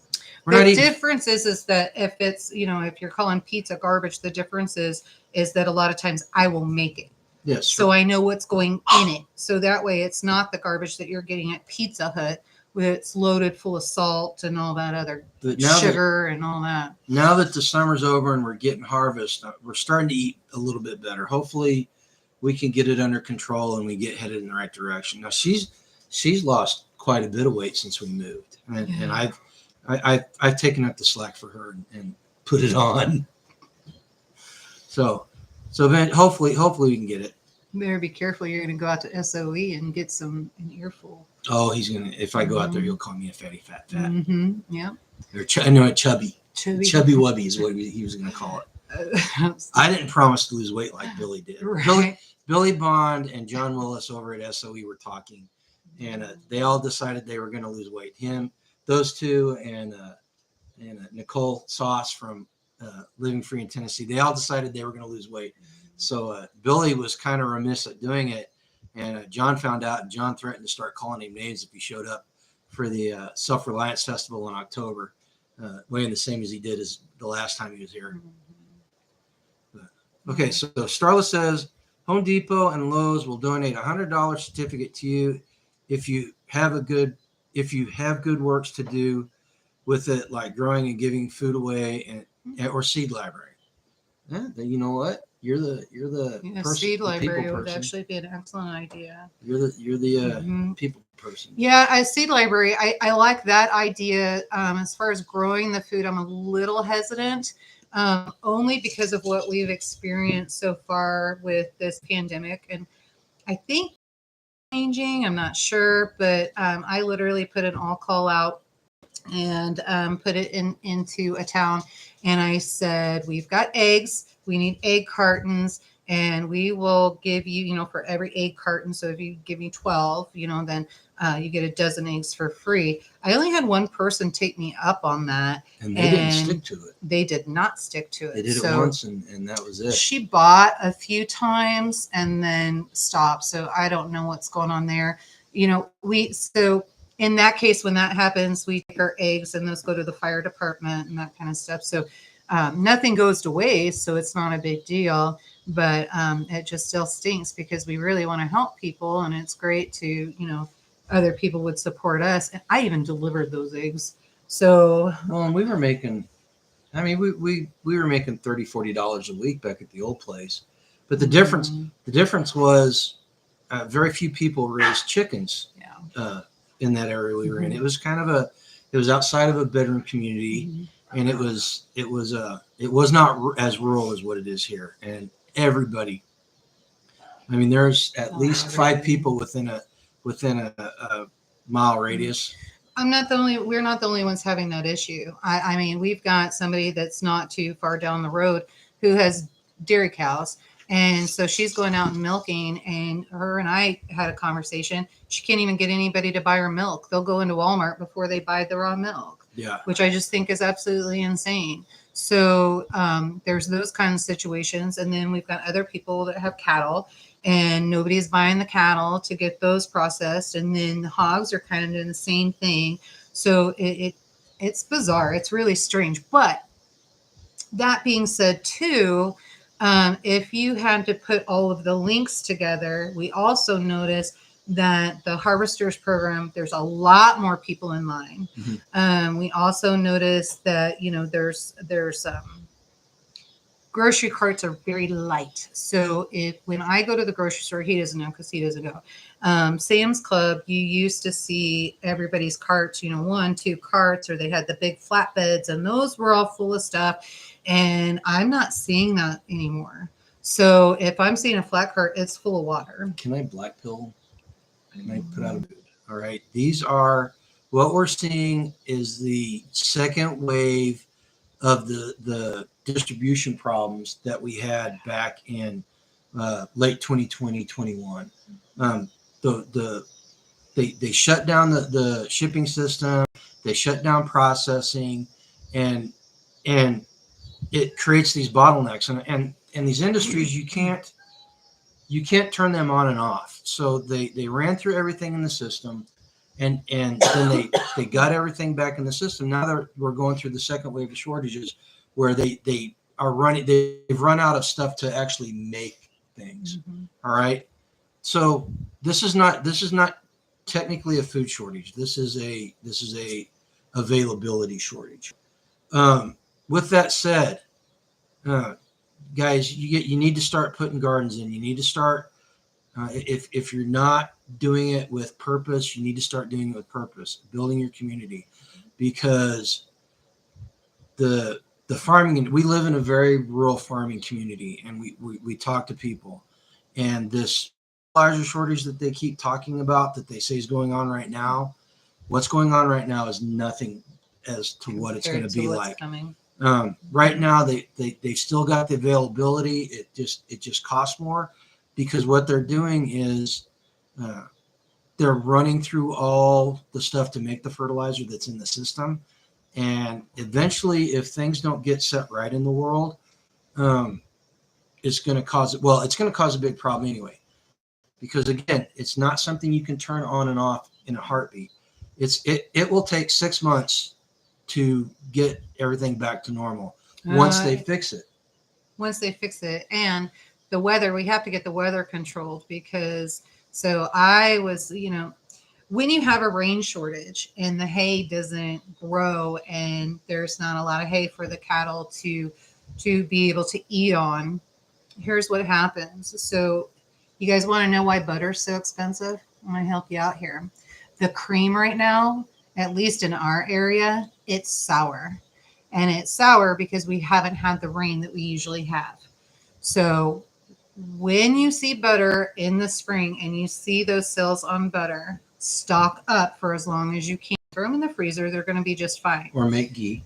B: difference is that if it's if you're calling pizza garbage, the difference is that a lot of times I will make it.
A: Yes.
B: So I know what's going in it. So that way it's not the garbage that you're getting at Pizza Hut, where it's loaded full of salt and all that other sugar and all that. Now
A: that the summer's over and we're getting harvest, we're starting to eat a little bit better. Hopefully we can get it under control and we get headed in the right direction. Now she's lost quite a bit of weight since we moved, and I've taken up the slack for her and put it on. So then hopefully we can get it.
B: You better be careful. You're going to go out to SOE and get an earful.
A: Oh, he's gonna. If I go out there, he'll call me a fatty fat.
B: Mm-hmm. Yeah.
A: Or chubby. Chubby Wubby is what he was going to call it. I didn't promise to lose weight like Billy did.
B: Right.
A: Billy Bond and John Willis over at SOE were talking, and they all decided they were going to lose weight. Those two, and Nicole Sauce from Living Free in Tennessee, they all decided they were going to lose weight. So Billy was kind of remiss at doing it, and John found out, and John threatened to start calling him names if he showed up for the Self-Reliance Festival in October, weighing the same as he did as the last time he was here. Okay, so Starla says Home Depot and Lowe's will donate $100 certificate to you if you have good works to do with it, like growing and giving food away or seed library. Yeah, you know what? You're the person,
B: seed
A: the
B: library
A: people
B: would
A: person.
B: actually be an excellent idea.
A: You're the people person.
B: Yeah, a seed library. I like that idea. As far as growing the food, I'm a little hesitant, only because of what we've experienced so far with this pandemic. And I think changing, I'm not sure, but I literally put an all call out and put it into a town. And I said, we've got eggs. We need egg cartons. And we will give you, for every egg carton. So if you give me 12, then you get a dozen eggs for free. I only had one person take me up on that.
A: And they didn't stick to it.
B: They did not stick to it.
A: They did it once and that was it.
B: She bought a few times and then stopped. So I don't know what's going on there. So in that case, when that happens, we take our eggs and those go to the fire department and that kind of stuff. So nothing goes to waste. So it's not a big deal. But it just still stinks because we really want to help people, and it's great to, other people would support us. And I even delivered those eggs. So,
A: well, and we were making, we were making $30-$40 a week back at the old place. But the difference was very few people raised chickens in that area we were in. It was it was outside of a bedroom community, and it was not as rural as what it is here. And everybody, there's at least 5 people within a mile radius.
B: We're not the only ones having that issue. We've got somebody that's not too far down the road who has dairy cows. And so she's going out and milking, and her and I had a conversation. She can't even get anybody to buy her milk. They'll go into Walmart before they buy the raw milk.
A: Yeah.
B: Which I just think is absolutely insane. So there's those kinds of situations. And then we've got other people that have cattle, and nobody's buying the cattle to get those processed. And then the hogs are kind of doing the same thing. So it's bizarre. It's really strange. But that being said, too, if you had to put all of the links together, we also noticed that the harvesters program, there's a lot more people in line. We also noticed that, there's grocery carts are very light. So when I go to the grocery store, he doesn't know because he doesn't go. Sam's Club, you used to see everybody's carts, 1, 2 carts, or they had the big flatbeds, and those were all full of stuff. And I'm not seeing that anymore. So if I'm seeing a flat cart, it's full of water.
A: Can I black pill? Can I put out a mood? All right. These are what we're seeing is the second wave of the distribution problems that we had back in late 2020, 21. They shut down the shipping system. They shut down processing, and it creates these bottlenecks. And these industries, you can't turn them on and off. So they ran through everything in the system, and then they got everything back in the system. Now we're going through the second wave of shortages, where they've run out of stuff to actually make things. All right. So this is not technically a food shortage. This is a availability shortage. With that said, guys, you need to start putting gardens in. You need to start, if you're not doing it with purpose, you need to start doing it with purpose, building your community, because the farming, we live in a very rural farming community, and we talk to people, and this fertilizer shortage that they keep talking about, that they say is going on right now, what's going on right now is nothing as to what it's going to be like. Right now, they've still got the availability. It just costs more because what they're doing is they're running through all the stuff to make the fertilizer that's in the system. And eventually, if things don't get set right in the world, it's going to cause a big problem anyway. Because again, it's not something you can turn on and off in a heartbeat. It will take 6 months to get everything back to normal once they fix it.
B: Once they fix it, and the weather, we have to get the weather controlled because I was, when you have a rain shortage and the hay doesn't grow and there's not a lot of hay for the cattle to be able to eat on, here's what happens. So you guys want to know why butter's so expensive? I'm going to help you out here. The cream right now, at least in our area, it's sour. And it's sour because we haven't had the rain that we usually have. So when you see butter in the spring and you see those sales on butter, stock up for as long as you can. Throw them in the freezer. They're going to be just fine.
A: Or make ghee.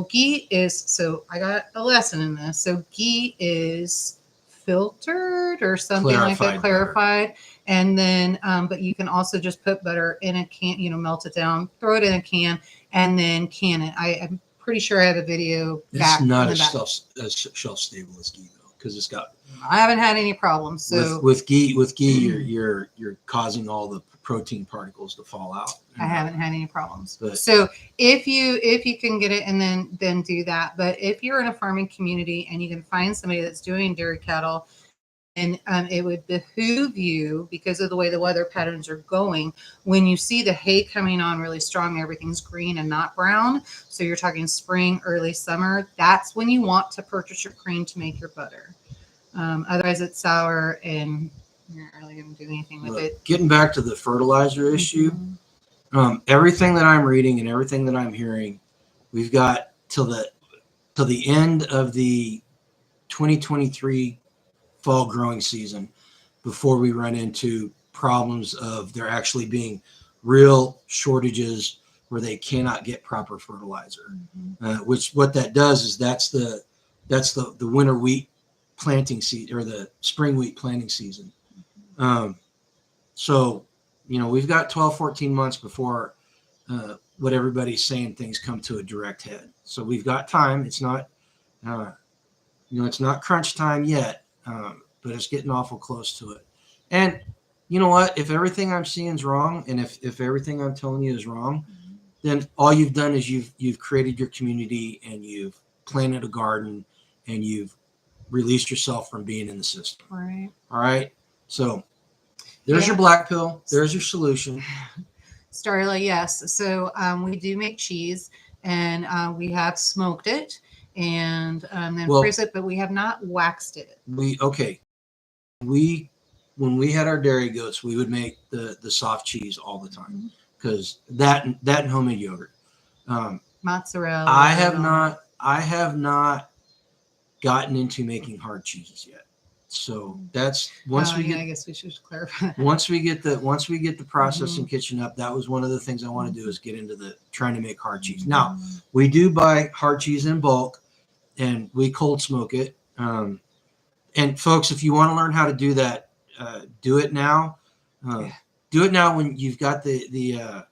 B: Ghee is, so I got a lesson in this. So ghee is filtered or something like that, clarified. Butter. And then, but you can also just put butter in a can, melt it down, throw it in a can, and then can it. I'm pretty sure I have a video.
A: It's not as shelf stable as ghee though, because it's got.
B: I haven't had any problems. So
A: with ghee, you're causing all the protein particles to fall out.
B: I haven't had any problems. But, so if you can get it and then do that. But if you're in a farming community and you can find somebody that's doing dairy cattle, and it would behoove you, because of the way the weather patterns are going, when you see the hay coming on really strong, everything's green and not brown. So you're talking spring, early summer. That's when you want to purchase your cream to make your butter. Otherwise, it's sour and you're not really going to do anything with it.
A: Getting back to the fertilizer issue, everything that I'm reading and everything that I'm hearing, we've got till the end of the 2023 fall growing season before we run into problems of there actually being real shortages where they cannot get proper fertilizer. Which what that does is that's the winter wheat planting season or the spring wheat planting season. So, we've got 12, 14 months before what everybody's saying things come to a direct head. So we've got time. It's not, it's not crunch time yet, but it's getting awful close to it. And you know what? If everything I'm seeing is wrong, and if everything I'm telling you is wrong, then all you've done is you've created your community and you've planted a garden and you've released yourself from being in the system.
B: Right.
A: All right. So there's your black pill. There's your solution.
B: Starla, yes. So we do make cheese, and we have smoked it and then freeze it, but we have not waxed it.
A: When we had our dairy goats, we would make the soft cheese all the time because that and homemade yogurt.
B: Mozzarella.
A: I have not gotten into making hard cheeses yet. So that's I
B: guess we should clarify that.
A: Once we get the processing kitchen up, that was one of the things I want to do is get into trying to make hard cheese. Now we do buy hard cheese in bulk and we cold smoke it. And folks, if you want to learn how to do that, do it now. Do it now when you've got the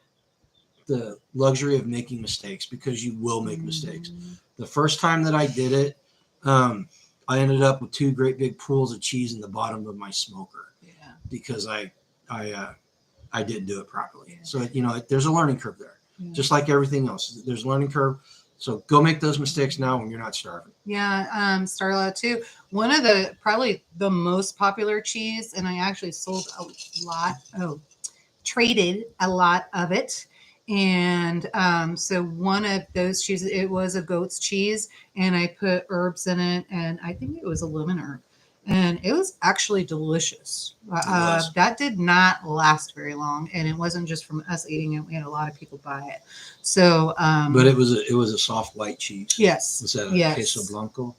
A: luxury of making mistakes, because you will make mistakes. The first time that I did it, I ended up with 2 great big pools of cheese in the bottom of my smoker because I didn't do it properly. So, there's a learning curve there, just like everything else. There's a learning curve. So go make those mistakes now when you're not starving.
B: Yeah. Starla too. One of probably the most popular cheese, and I actually sold traded a lot of it. And so one of those cheeses, it was a goat's cheese, and I put herbs in it, and I think it was a lemon herb, and it was actually delicious. That did not last very long, and it wasn't just from us eating it. We had a lot of people buy it. So,
A: but it was a soft white cheese.
B: Yes.
A: Was that a queso blanco?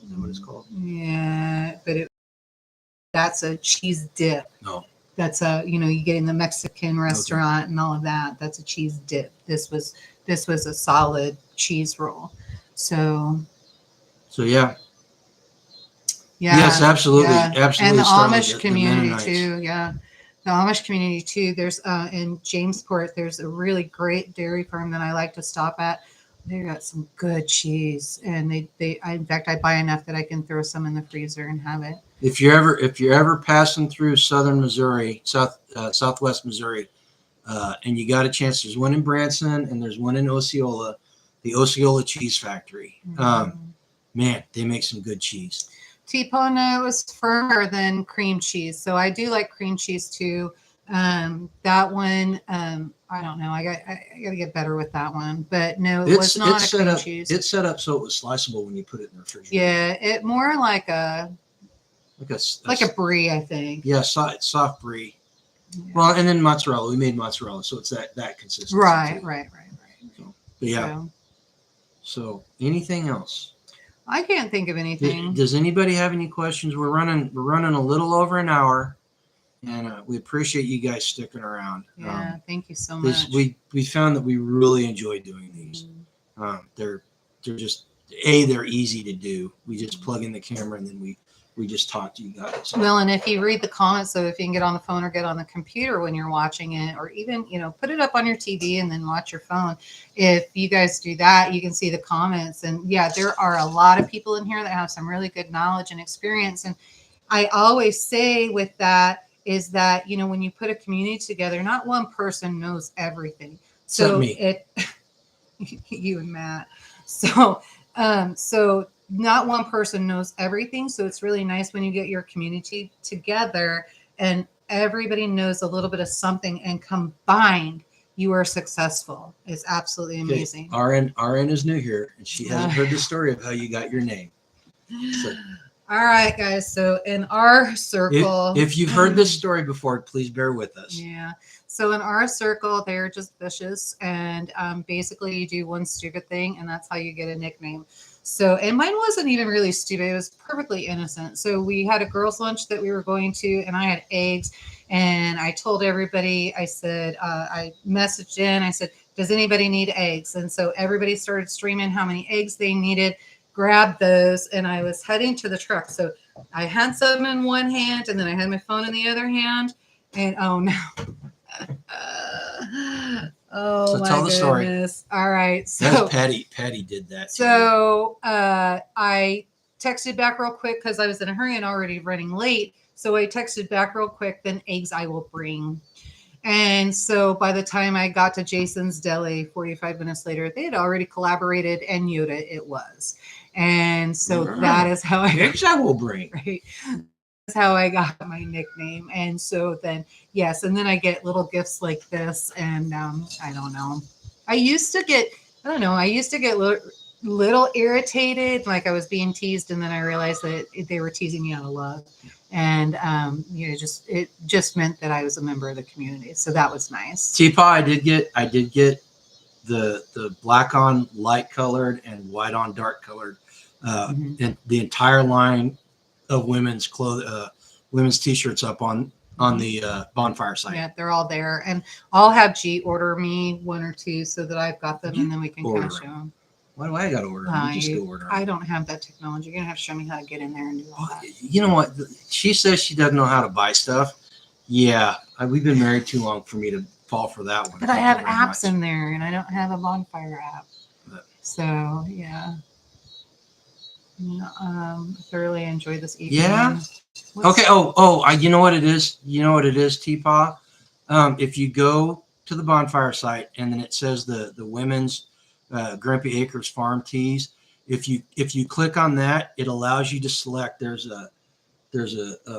A: Is that what it's called?
B: Yeah, but that's a cheese dip.
A: No.
B: that's a, you know, you get in the Mexican restaurant and all of that. That's a cheese dip. This was a solid cheese roll. So
A: yeah.
B: yeah,
A: Yes, absolutely,
B: yeah.
A: absolutely.
B: And the
A: Start with
B: Amish community
A: Mennonites.
B: too. Yeah, the Amish community too. There's in Jamesport, there's a really great dairy farm that I like to stop at. They got some good cheese, and in fact, I buy enough that I can throw some in the freezer and have it.
A: If you're ever passing through southern Missouri, southwest Missouri, and you got a chance, there's one in Branson and there's one in Osceola, the Osceola Cheese Factory. Man, they make some good cheese.
B: T-Pona was firmer than cream cheese, so I do like cream cheese too. That one, I don't know. I got to get better with that one, but no, it was not a cream cheese.
A: It's set up so it was sliceable when you put it in the refrigerator.
B: Yeah, it more like a brie, I think.
A: Yeah, soft brie. Yeah. Well, and then mozzarella. We made mozzarella, so it's that consistency.
B: Right.
A: So, but yeah. So anything else?
B: I can't think of anything.
A: Does anybody have any questions? We're running a little over an hour, and we appreciate you guys sticking around.
B: Yeah, thank you so much.
A: We found that we really enjoy doing these. They're just they're easy to do. We just plug in the camera and then we just talk to you guys.
B: Well, and if you read the comments, so if you can get on the phone or get on the computer when you're watching it, or even, you know, put it up on your TV and then watch your phone. If you guys do that, you can see the comments. And yeah, there are a lot of people in here that have some really good knowledge and experience. And I always say with that is that, you know, when you put a community together, not one person knows everything. So you and Matt. So not one person knows everything. So it's really nice when you get your community together and everybody knows a little bit of something, and combined, you are successful. It's absolutely amazing.
A: Okay. RN is new here, and she hasn't heard the story of how you got your name. So,
B: all right, guys. So in our circle,
A: if you've heard this story before, please bear with us.
B: Yeah. So in our circle, they're just vicious, and basically you do one stupid thing, and that's how you get a nickname. So, and mine wasn't even really stupid. It was perfectly innocent. So we had a girls' lunch that we were going to, and I had eggs, and I told everybody, I said, I messaged in, I said, does anybody need eggs? And so everybody started streaming how many eggs they needed, grabbed those, and I was heading to the truck. So I had some in one hand, and then I had my phone in the other hand, and oh no. So
A: tell the story.
B: All right.
A: So Patty did that.
B: So I texted back real quick because I was in a hurry and already running late. So I texted back real quick, then eggs I will bring. And so by the time I got to Jason's Deli 45 minutes later, they had already collaborated, and Yoda it was. And so that is how
A: eggs I will bring.
B: Right. That's how I got my nickname. And so then, yes, and then I get little gifts like this, and I don't know. I used to get little irritated, like I was being teased, and then I realized that they were teasing me out of love, and it just meant that I was a member of the community, so that was nice.
A: Teapot, I did get the black on light colored and white on dark colored, and the entire line of women's t-shirts up on the bonfire site.
B: Yeah, they're all there, and I'll have G order me one or two so that I've got them, and then we can cash them.
A: Why do I got to order them? You just go order them.
B: I don't have that technology. You're gonna have to show me how to get in there and do all that.
A: You know what? She says she doesn't know how to buy stuff. Yeah, we've been married too long for me to fall for that one.
B: But I have apps in there, and I don't have a bonfire app. So yeah. Thoroughly enjoyed this evening.
A: Yeah. Okay. You know what it is? Teapot. If you go to the bonfire site and then it says the women's Grumpy Acres Farm Tees. If you click on that, it allows you to select. There's a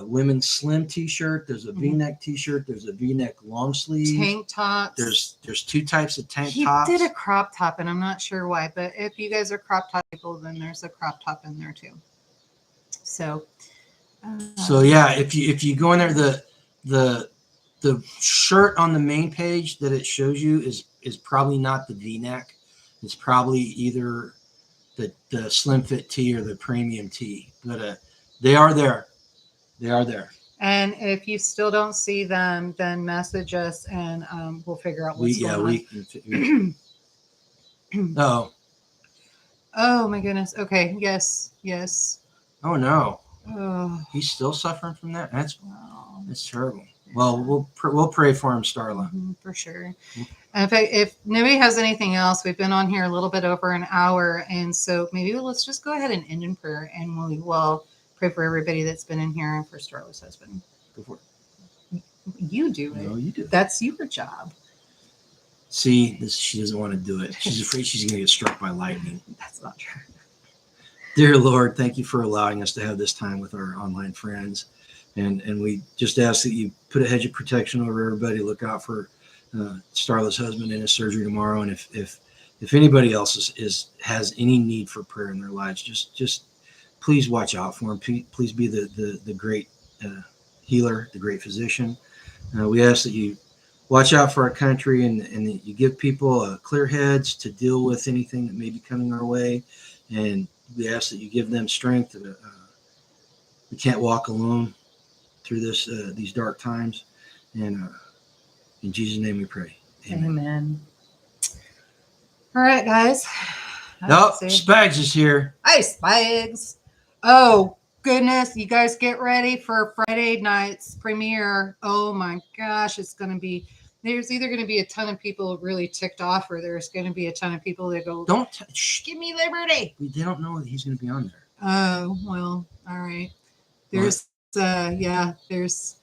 A: women's slim T-shirt. There's a V-neck T-shirt. There's a V-neck long sleeve.
B: Tank tops.
A: There's two types of tank tops.
B: He did a crop top, and I'm not sure why, but if you guys are crop top people, then there's a crop top in there too. So yeah, if you go in there, the shirt on the main page that it shows you is probably not the V-neck. It's probably either the slim fit tee or the premium tee, but they are there. They are there. And if you still don't see them, then message us and we'll figure out what's going on.
A: Oh.
B: Oh my goodness. Okay. Yes. Yes.
A: Oh no.
B: Oh,
A: He's still suffering from that. That's
B: wow.
A: terrible. Well, we'll pray for him, Starla.
B: For sure. And if nobody has anything else, we've been on here a little bit over an hour, and so maybe let's just go ahead and end in prayer, and we will pray for everybody that's been in here and for Starla's husband.
A: Go for it.
B: You do it.
A: No, you do.
B: That's your job.
A: See, she doesn't want to do it. She's afraid she's going to get struck by lightning.
B: That's not true.
A: Dear Lord, thank you for allowing us to have this time with our online friends. And we just ask that you put a hedge of protection over everybody. Look out for Starla's husband in his surgery tomorrow. And if anybody else has any need for prayer in their lives, just please watch out for him. Please be the great healer, the great physician. We ask that you watch out for our country and that you give people clear heads to deal with anything that may be coming our way. And we ask that you give them strength. We can't walk alone through these dark times. And in Jesus' name we pray.
B: Amen. All right, guys.
A: Nope, Spags is here.
B: Hi, Spags. Oh, goodness. You guys get ready for Friday night's premiere. Oh, my gosh. It's going to be, there's either going to be a ton of people really ticked off or there's going to be a ton of people that go, give me liberty.
A: They don't know that he's going to be on there.
B: Oh, well, all right. There's, there's.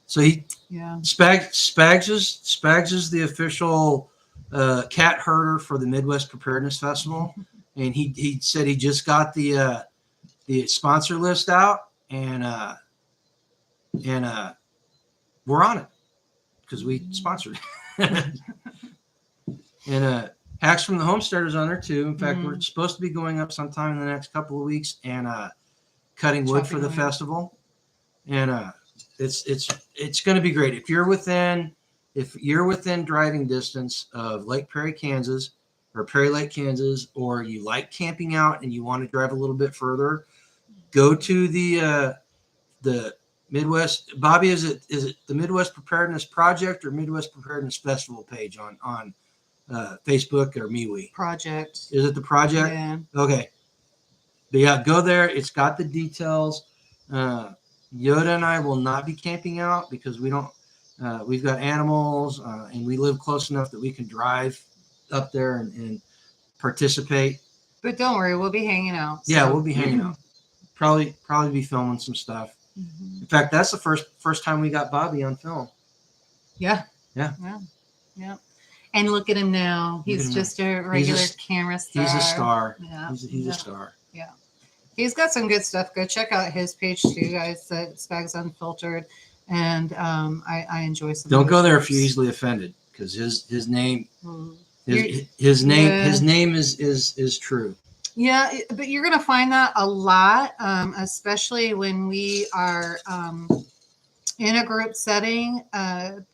A: So Spags is the official cat herder for the Midwest Preparedness Festival, and he said he just got the sponsor list out, and we're on it because we sponsored. And Hacks from the Homestead is on there too. In fact, we're supposed to be going up sometime in the next couple of weeks and cutting wood for the festival, and it's going to be great. If you're within driving distance of Lake Perry, Kansas, or Perry Lake, Kansas, or you like camping out and you want to drive a little bit further, go to the Midwest. Bobby, is it the Midwest Preparedness Project or Midwest Preparedness Festival page on Facebook or MeWe?
B: Project.
A: Is it the project?
B: Yeah.
A: Okay. But yeah, go there. It's got the details. Yoda and I will not be camping out because we don't. We've got animals, and we live close enough that we can drive up there and participate.
B: But don't worry, we'll be hanging out. So.
A: Yeah, we'll be hanging out. Probably be filming some stuff. In fact, that's the first time we got Bobby on film.
B: Yeah. And look at him now. He's just a regular camera star.
A: He's a star.
B: Yeah.
A: He's a star.
B: Yeah. He's got some good stuff. Go check out his page too, guys. Spags Unfiltered. And I enjoy some.
A: Don't go there if you're easily offended, because his name his name is true.
B: Yeah, but you're gonna find that a lot, especially when we are in a group setting.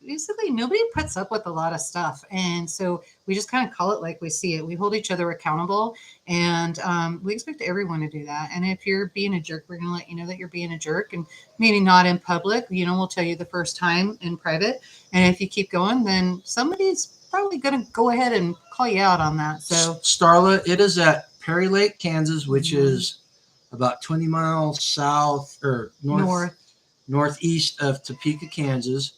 B: Basically, nobody puts up with a lot of stuff, and so we just kind of call it like we see it. We hold each other accountable, and we expect everyone to do that. And if you're being a jerk, we're going to let you know that you're being a jerk, and maybe not in public. We'll tell you the first time in private. And if you keep going, then somebody's probably going to go ahead and call you out on that. So,
A: Starla, it is at Perry Lake, Kansas, which is about 20 miles south or northeast of Topeka, Kansas,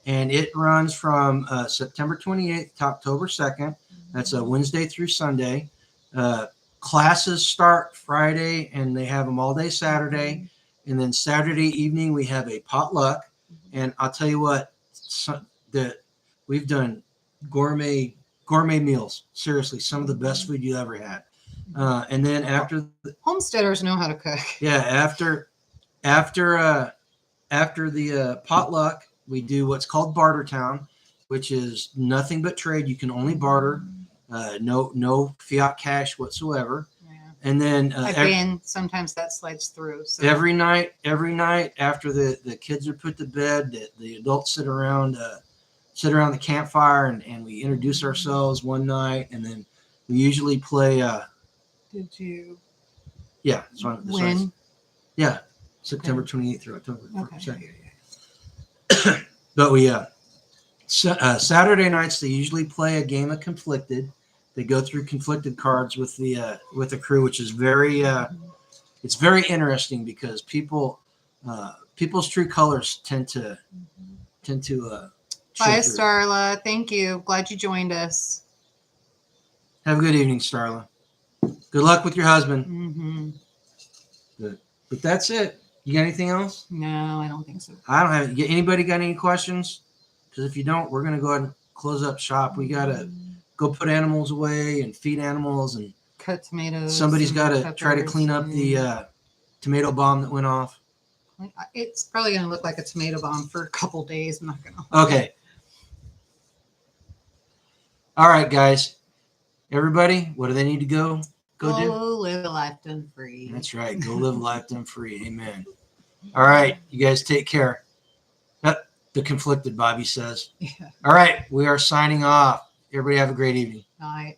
A: and it runs from September 28th to October 2nd. That's a Wednesday through Sunday. Classes start Friday, and they have them all day Saturday. And then Saturday evening, we have a potluck. And I'll tell you what, we've done gourmet meals. Seriously, some of the best food you ever had. And then after
B: homesteaders know how to cook.
A: Yeah, after the potluck, we do what's called Barter Town, which is nothing but trade. You can only barter, no fiat cash whatsoever. Yeah. And then
B: sometimes that slides through. So.
A: Every night after the kids are put to bed, the adults sit around the campfire and we introduce ourselves one night, and then we usually play.
B: Did you?
A: Yeah.
B: When?
A: Yeah. September 28th through October 2nd. But we Saturday nights they usually play a game of Conflicted. They go through Conflicted cards with the crew, which is very it's very interesting because people's true colors tend to show
B: Bye,
A: through.
B: Starla. Thank you. Glad you joined us.
A: Have a good evening, Starla. Good luck with your husband.
B: Mm-hmm.
A: But that's it. You got anything else?
B: No, I don't think so.
A: I don't have. Anybody got any questions? Because if you don't, we're gonna go ahead and close up shop. We gotta go put animals away and feed animals, and
B: cut tomatoes.
A: somebody's got to
B: peppers
A: try to clean up the tomato bomb that went off.
B: It's probably going to look like a tomato bomb for a couple days. I'm not going to.
A: Okay. All right, guys. Everybody, what do they need to go do?
B: Live a life done free.
A: That's right. Go live life done free. Amen. All right. You guys take care. The Conflicted, Bobby says.
B: Yeah.
A: All right. We are signing off. Everybody have a great evening.
B: Night.